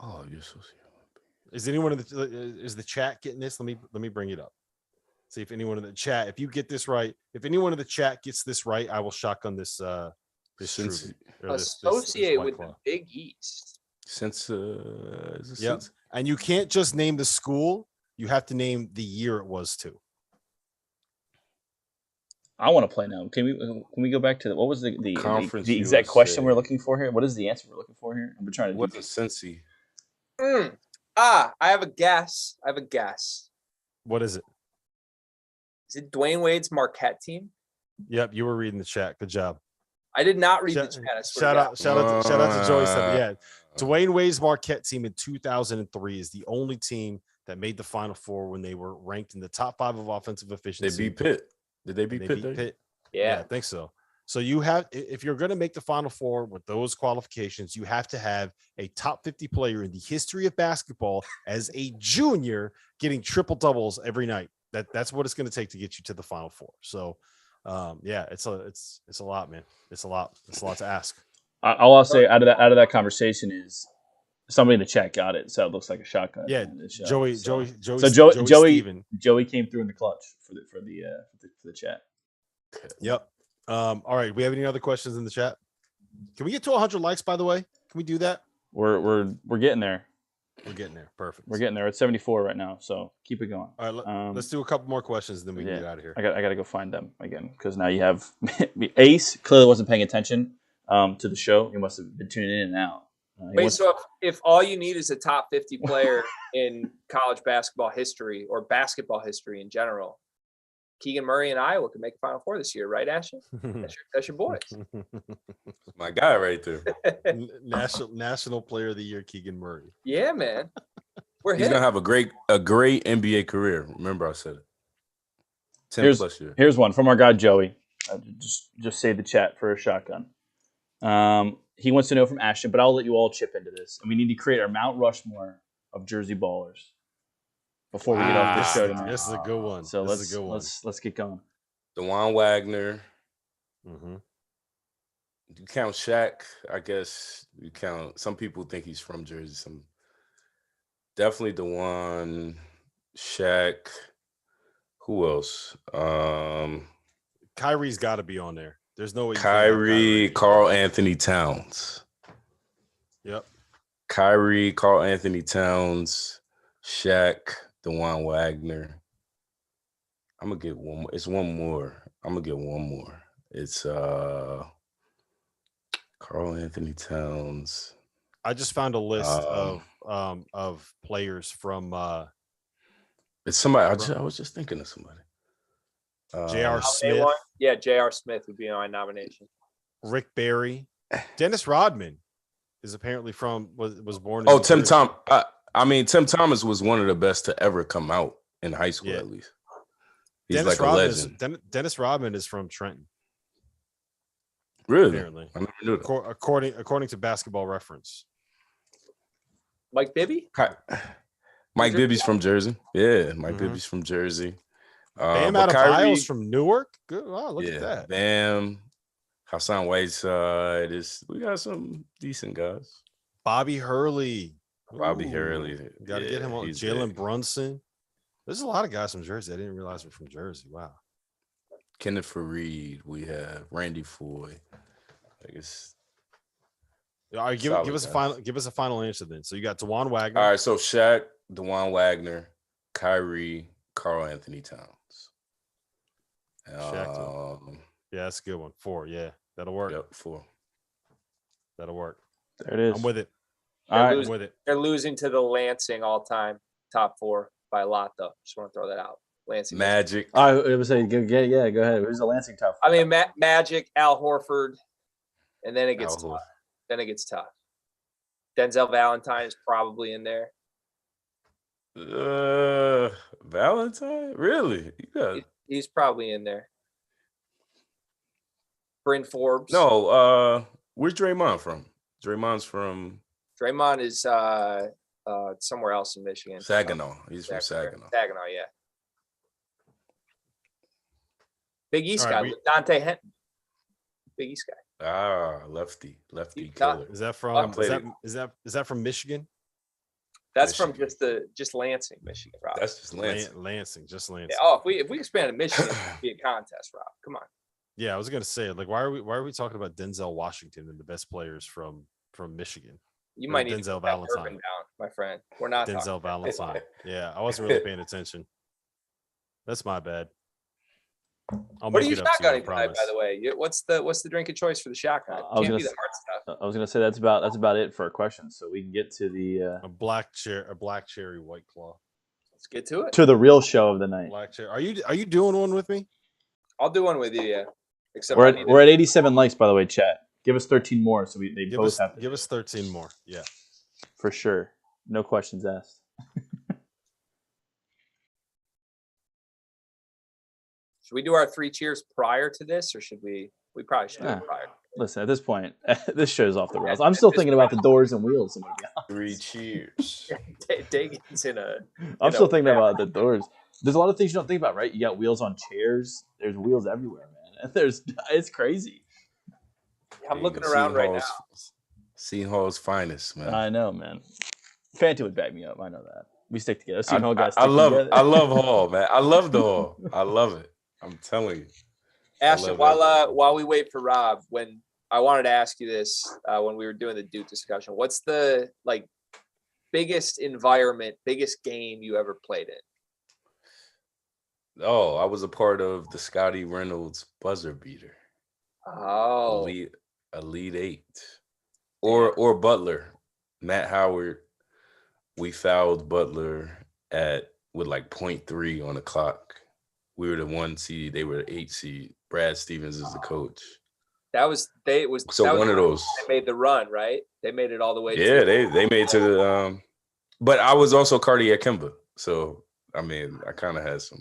Oh, you're so serious. Is anyone is the chat getting this? Let me bring it up. See if anyone in the chat, if you get this right, if anyone in the chat gets this right, I will shotgun this associate with the Big East. Yep. And you can't just name the school, you have to name the year it was too. I want to play now. Can we go back to what was the exact question we're looking for here? What is the answer we're looking for here? I'm trying to. What's a Cincy? I have a guess. What is it? Is it Dwayne Wade's Marquette team? Yep, you were reading the chat. Good job. I did not read the chat. Shout out to Joey. Yeah, Dwayne Wade's Marquette team in 2003 is the only team that made the Final Four when they were ranked in the top 5 of offensive efficiency. They beat Pitt. Did they beat Pitt? Yeah, I think so. So you have, if you're going to make the Final Four with those qualifications, you have to have a top 50 player in the history of basketball as a junior getting triple doubles every night. That's what it's going to take to get you to the Final Four. So, yeah, it's a lot, man. It's a lot to ask. All I'll say out of that conversation is Somebody in the chat got it, so it looks like a shotgun. Yeah, in this show. Joey So Joey Steven. Joey came through in the clutch for the chat. Yep. All right. We have any other questions in the chat? Can we get to 100 likes? By the way, can we do that? We're getting there. We're getting there. Perfect. We're getting there. It's 74 right now, so keep it going. All right. Let's do a couple more questions, and then we can Yeah, get out of here. I got to go find them again because now you have Ace clearly wasn't paying attention to the show. He must have been tuning in and out. Wait, so if all you need is a top 50 player in college basketball history or basketball history in general, Keegan Murray and Iowa could make a Final Four this year, right, Ashton? That's your boys. My guy right there. National Player of the Year, Keegan Murray. Yeah, man. He's gonna have a great NBA career. Remember, I said it. 10 plus years. Here's one from our guy Joey. Just save the chat for a shotgun. He wants to know from Ashton, but I'll let you all chip into this. And we need to create our Mount Rushmore of Jersey ballers before we get off this show tonight. This is a good one. So let's get going. Dejuan Wagner. Mm-hmm. You count Shaq, I guess. You count. Some people think he's from Jersey. Some definitely Dejuan, Shaq. Who else? Kyrie's got to be on there. There's no way. Kyrie, Karl Anthony Towns. Yep. Kyrie, Karl Anthony Towns, Shaq, Dejuan Wagner. I'm gonna get one more. It's one more. I'm gonna get one more. It's Karl Anthony Towns. I just found a list of players from. It's somebody. I was just thinking of somebody. J.R. Smith. Yeah, J.R. Smith would be on my nomination. Rick Barry. Dennis Rodman is apparently was born. Oh, Tim Thomas. I mean, Tim Thomas was one of the best to ever come out in high school, at least. He's Dennis like a legend. Dennis Rodman is from Trenton. Really? Apparently. I never knew that. According to Basketball Reference. Mike Bibby? Mike Bibby's from Jersey. Yeah, Mike Bibby's from Jersey. Bam Adebayo's from Newark. Good. Wow, look at that. Bam. Hassan Whiteside. We got some decent guys. Bobby Hurley. Bobby Hurley. Got to get him on. Jalen Brunson. There's a lot of guys from Jersey. I didn't realize were from Jersey. Wow. Kenneth Fareed. We have Randy Foy. I guess. All right, give us a final answer then. So you got Dejuan Wagner. All right, so Shaq, Dejuan Wagner, Kyrie, Karl Anthony Towns. Yeah, that's a good one. 4, yeah. That'll work. Yep, 4. That'll work. There it is. I'm with it. I'm with it. They're losing to the Lansing all-time top 4 by a lot, though. Just want to throw that out. Lansing. Magic. I was saying, go ahead. Who's the Lansing top 4? I mean, Magic, Al Horford, and then it gets tough. Then it gets tough. Denzel Valentine is probably in there. Valentine? Really? He's probably in there. Bryn Forbes. No, where's Draymond from? Draymond is somewhere else in Michigan. Saginaw. He's from Saginaw. Saginaw, yeah. Big East guy, right, Dante Henton. Big East guy. Lefty killer. Is that from is that from Michigan? That's Michigan. From just Lansing, Michigan, Rob. That's just Lansing. Lansing. Yeah, if we expanded Michigan, it'd be a contest, Rob. Come on. Yeah, I was gonna say, like, why are we talking about Denzel Washington and the best players from Michigan? You might need Denzel to Valentine down, my friend. We're not Denzel Valentine. Yeah, I wasn't really paying attention. That's my bad. What are you shotgunning tonight, by the way? What's the drink of choice for the shotgun? Can't be the hard stuff. I was gonna say that's about it for our questions. So we can get to the a black cherry White Claw. Let's get to it. To the real show of the night. Black cherry. Are you doing one with me? I'll do one with you. Yeah. Except we're at 87 likes, by the way, chat. Give us 13 more, so they both have to. Give us 13 more. Yeah, for sure. No questions asked. Should we do our 3 cheers prior to this, or should we? We probably should do it prior. Listen, at this point, this show's off the rails. I'm still thinking about the doors and wheels. 3 cheers. Dagan's in a. I'm still thinking about the doors. There's a lot of things you don't think about, right? You got wheels on chairs. There's wheels everywhere, man. It's crazy. I'm looking around right now. Seton Hall's finest, man. I know, man. Fanta would back me up. I know that. We stick together. Seton Hall guys I stick love together. I love Hall, man. I love the Hall. I love it. I'm telling you. Ashton, while we wait for Rob, when I wanted to ask you this when we were doing the Duke discussion, what's the biggest environment, biggest game you ever played in? Oh, I was a part of the Scotty Reynolds buzzer beater. Oh, Elite Eight. Or Butler. Matt Howard. We fouled Butler with like 0.3 on the clock. We were the 1 seed. They were the 8 seed. Brad Stevens is the coach. That was one of those. They made the run, right? They made it all the way. Yeah, they made to the. But I was also Cardiac Kemba, so I mean, I kind of had some.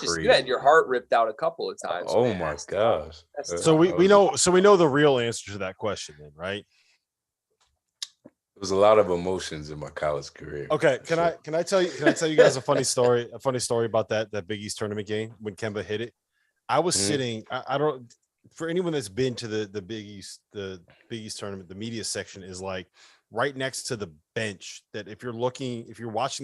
You had your heart ripped out a couple of times. Oh man. my gosh! So we know the real answer to that question, then, right? There was a lot of emotions in my college career. Okay, can I tell you guys a funny story? A funny story about that Big East tournament game when Kemba hit it. I was sitting. I don't. For anyone that's been to the Big East tournament, the media section is like right next to the bench. That if you're watching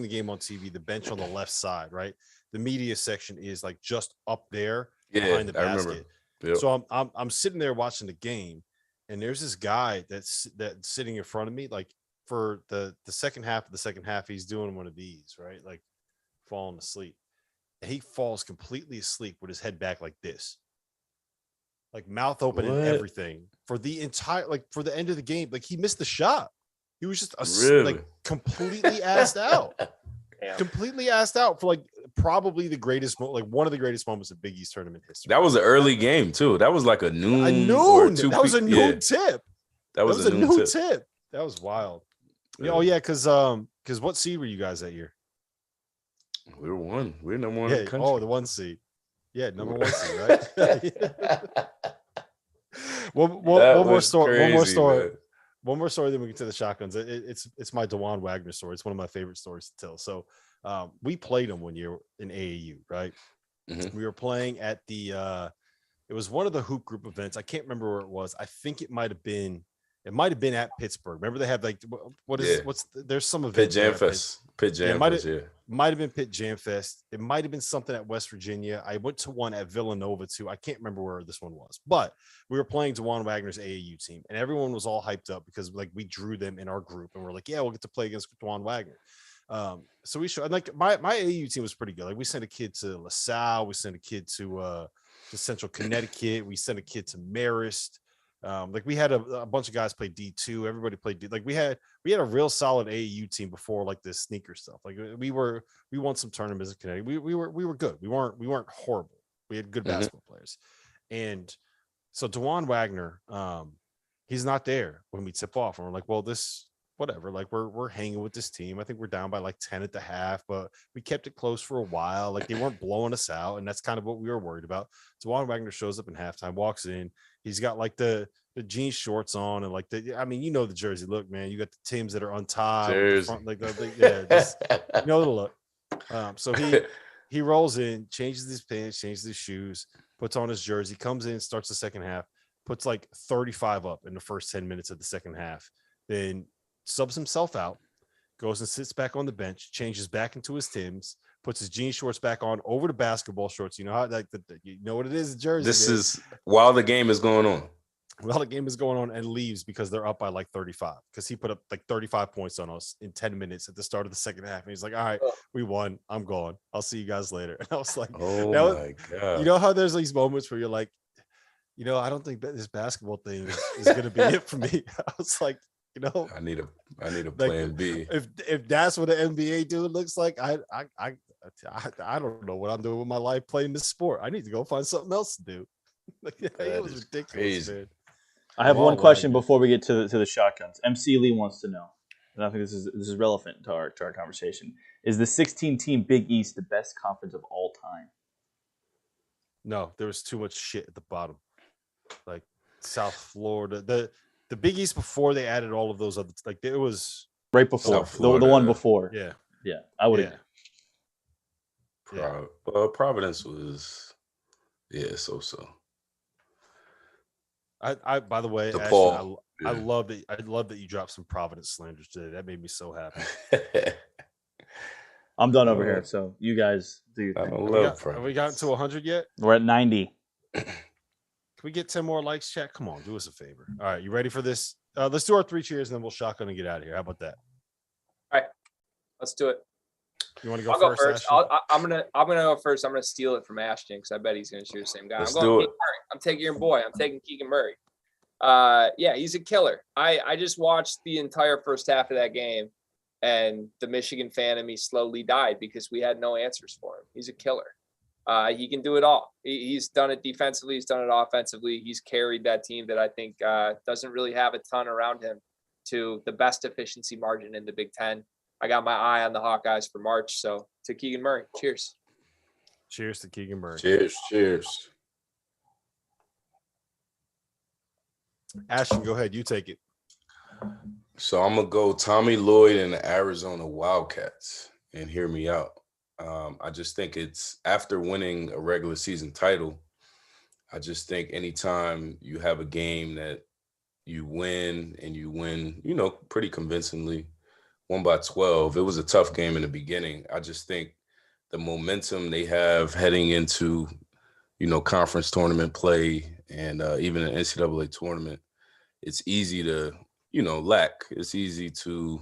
the game on TV, the bench on the left side, right? The media section is like just up there behind the basket. I remember. Yep. So I'm sitting there watching the game, and there's this guy that's sitting in front of me, like for the second half of the second half, he's doing one of these, right? Like falling asleep. And he falls completely asleep with his head back like this. Like mouth open and everything for the entire, like for the end of the game. Like he missed the shot. He was just like completely assed out. Damn. Completely assed out for like probably the greatest, like one of the greatest moments of Big East tournament history. That was an early game too. That was like a noon. That was a noon tip. That was a noon tip. That was wild. Yeah. Oh yeah, because what seed were you guys that year? We were one. We were number one in the country. Oh, the 1 seed. Yeah, number 1 seed, right? One more story. One more story. Then we get to the shotguns. It's my Dejuan Wagner story. It's one of my favorite stories to tell. So we played him one year in AAU, right? Mm-hmm. We were playing at the it was one of the hoop group events. I can't remember where it was. I think it might have been at Pittsburgh. Remember they have like there's some event. Pitt Jam Fest. Might have been Pitt Jam Fest. It might have been something at West Virginia. I went to one at Villanova too. I can't remember where this one was, but we were playing Dejuan Wagner's AAU team, and everyone was all hyped up because like we drew them in our group, and we're like, yeah, we'll get to play against Dejuan Wagner. So we showed, like my AAU team was pretty good. Like we sent a kid to LaSalle, we sent a kid to Central Connecticut, we sent a kid to Marist. Like we had a bunch of guys play D2. Everybody played D. Like we had a real solid AAU team before like this sneaker stuff. Like we won some tournaments in Connecticut. We were good. We weren't horrible. We had good basketball players. And so Dejuan Wagner, he's not there when we tip off, and we're like, well, this whatever. Like we're hanging with this team. I think we're down by like 10 at the half, but we kept it close for a while. Like they weren't blowing us out, and that's kind of what we were worried about. Dejuan Wagner shows up in halftime, walks in. He's got like the jean shorts on and like the jersey look, man. You got the Timbs that are untied, the front, like the look. So he rolls in, changes his pants, changes his shoes, puts on his jersey, comes in, starts the second half, puts like 35 up in the first 10 minutes of the second half, then subs himself out, goes and sits back on the bench, changes back into his Timbs, puts his jean shorts back on over the basketball shorts. You know how you know what it is, the jersey. This is while the game is going on. While the game is going on, and leaves because they're up by like 35. Because he put up like 35 points on us in 10 minutes at the start of the second half. And he's like, all right, we won. I'm gone. I'll see you guys later. And I was like, oh my God. You know how there's these moments where you're like, I don't think this basketball thing is going to be it for me. I was like, I need a plan B. If that's what an NBA dude looks like, I don't know what I'm doing with my life playing this sport. I need to go find something else to do. Like, it was ridiculous, crazy. Man. I have one question before we get to the shotguns. MC Lee wants to know, and I think this is relevant to our conversation. Is the 16-team Big East the best conference of all time? No, there was too much shit at the bottom. Like South Florida, the Big East before they added all of those other, like it was right before the one before. Yeah, I would agree. Providence was so. I by the way, The Ashton, ball. I love that. I love that you dropped some Providence slanders today. That made me so happy. I'm done over here, so you guys do your I thing. don't love Have we gotten to 100 yet? We're at 90. Can we get 10 more likes, chat? Come on, do us a favor. All right, you ready for this? Let's do our 3 cheers, and then we'll shotgun and get out of here. How about that? All right, let's do it. You want to go I'll first? go first. Ashton? I'm gonna go first. I'm gonna steal it from Ashton because I bet he's gonna cheer the same guy. Let's I'm going do Keegan it. Murray. I'm taking your boy. I'm taking Keegan Murray. Yeah, he's a killer. I just watched the entire first half of that game, and the Michigan fan in me slowly died because we had no answers for him. He's a killer. He can do it all. He's done it defensively. He's done it offensively. He's carried that team that I think doesn't really have a ton around him to the best efficiency margin in the Big Ten. I got my eye on the Hawkeyes for March. So to Keegan Murray, cheers. Cheers to Keegan Murray. Cheers. Ashton, go ahead. You take it. So I'm gonna go Tommy Lloyd and the Arizona Wildcats, and hear me out. I just think it's after winning a regular season title. I just think anytime you have a game that you win and you win, pretty convincingly, 1-12. It was a tough game in the beginning. I just think the momentum they have heading into, conference tournament play and even an NCAA tournament, it's easy to, lack. It's easy to,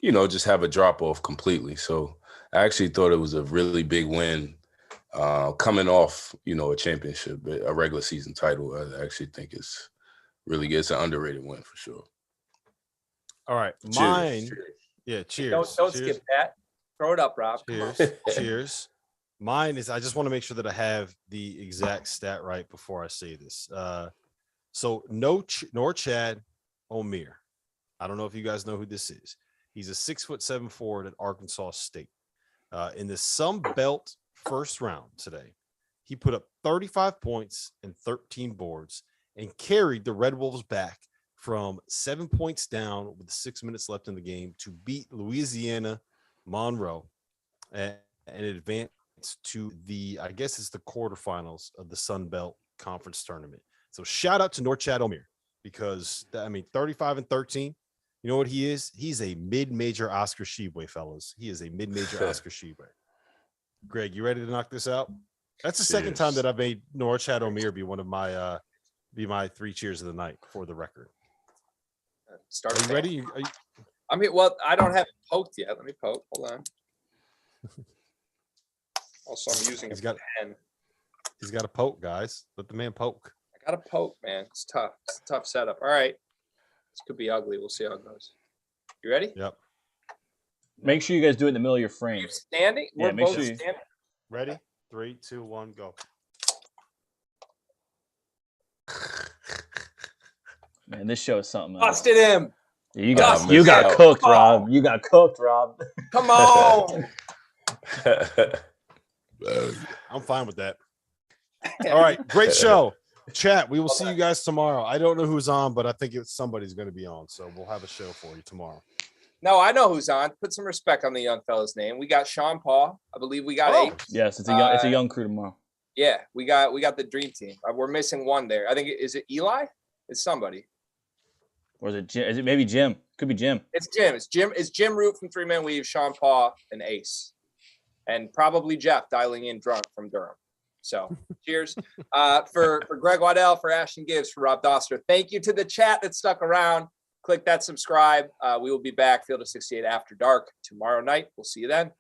just have a drop off completely. So I actually thought it was a really big win coming off, a championship, a regular season title. I actually think it's really good. It's an underrated win for sure. All right. Cheers. Mine. Cheers. Yeah, cheers. Don't Cheers. skip that. Throw it up, Rob. Cheers. Cheers. Mine is, I just want to make sure that I have the exact stat right before I say this. So Norchad Omier. I don't know if you guys know who this is. He's a 6'7" forward at Arkansas State. In the Sun Belt first round today, he put up 35 points and 13 boards and carried the Red Wolves back from 7 points down with 6 minutes left in the game to beat Louisiana Monroe and advance to the, I guess it's the quarterfinals of the Sun Belt Conference Tournament. So shout out to Norchad Omier because, 35 and 13. You know what he is? He's a mid-major Oscar Tshiebwe, fellas. He is a mid-major Oscar Tshiebwe. Greg, you ready to knock this out? That's the second time that I've made Norchad Omier be one of my my 3 cheers of the night for the record. Start. Are you ready? I don't have it poked yet. Let me poke. Hold on. Also, I'm using a pen. He's got a poke, guys. Let the man poke. I got a poke, man. It's tough. It's a tough setup. All right. This could be ugly. We'll see how it goes. You ready? Yep. Make sure you guys do it in the middle of your frame. You're standing? Yeah, We're make both sure you- standing. Ready? 3, 2, 1, go. Man, this show is something else. Busted him. You got cooked, Rob. You got cooked, Rob. Come on. I'm fine with that. All right. Great show. Chat, we will see you guys tomorrow. I don't know who's on, but I think somebody's going to be on. So we'll have a show for you tomorrow. No, I know who's on. Put some respect on the young fella's name. We got Sean Paul. I believe we got 8. Yes, it's a young crew tomorrow. Yeah, we got the dream team. We're missing one there. I think is it Eli? It's somebody. Or is it Jim? Is it maybe Jim? Could be Jim. It's Jim. It's Jim Root from 3-Man Weave, Sean Paul, and Ace. And probably Jeff dialing in drunk from Durham. So cheers. For Greg Waddell, for Ashton Gibbs, for Rob Dauster. Thank you to the chat that stuck around. Click that subscribe. We will be back, Field of 68 after dark tomorrow night. We'll see you then.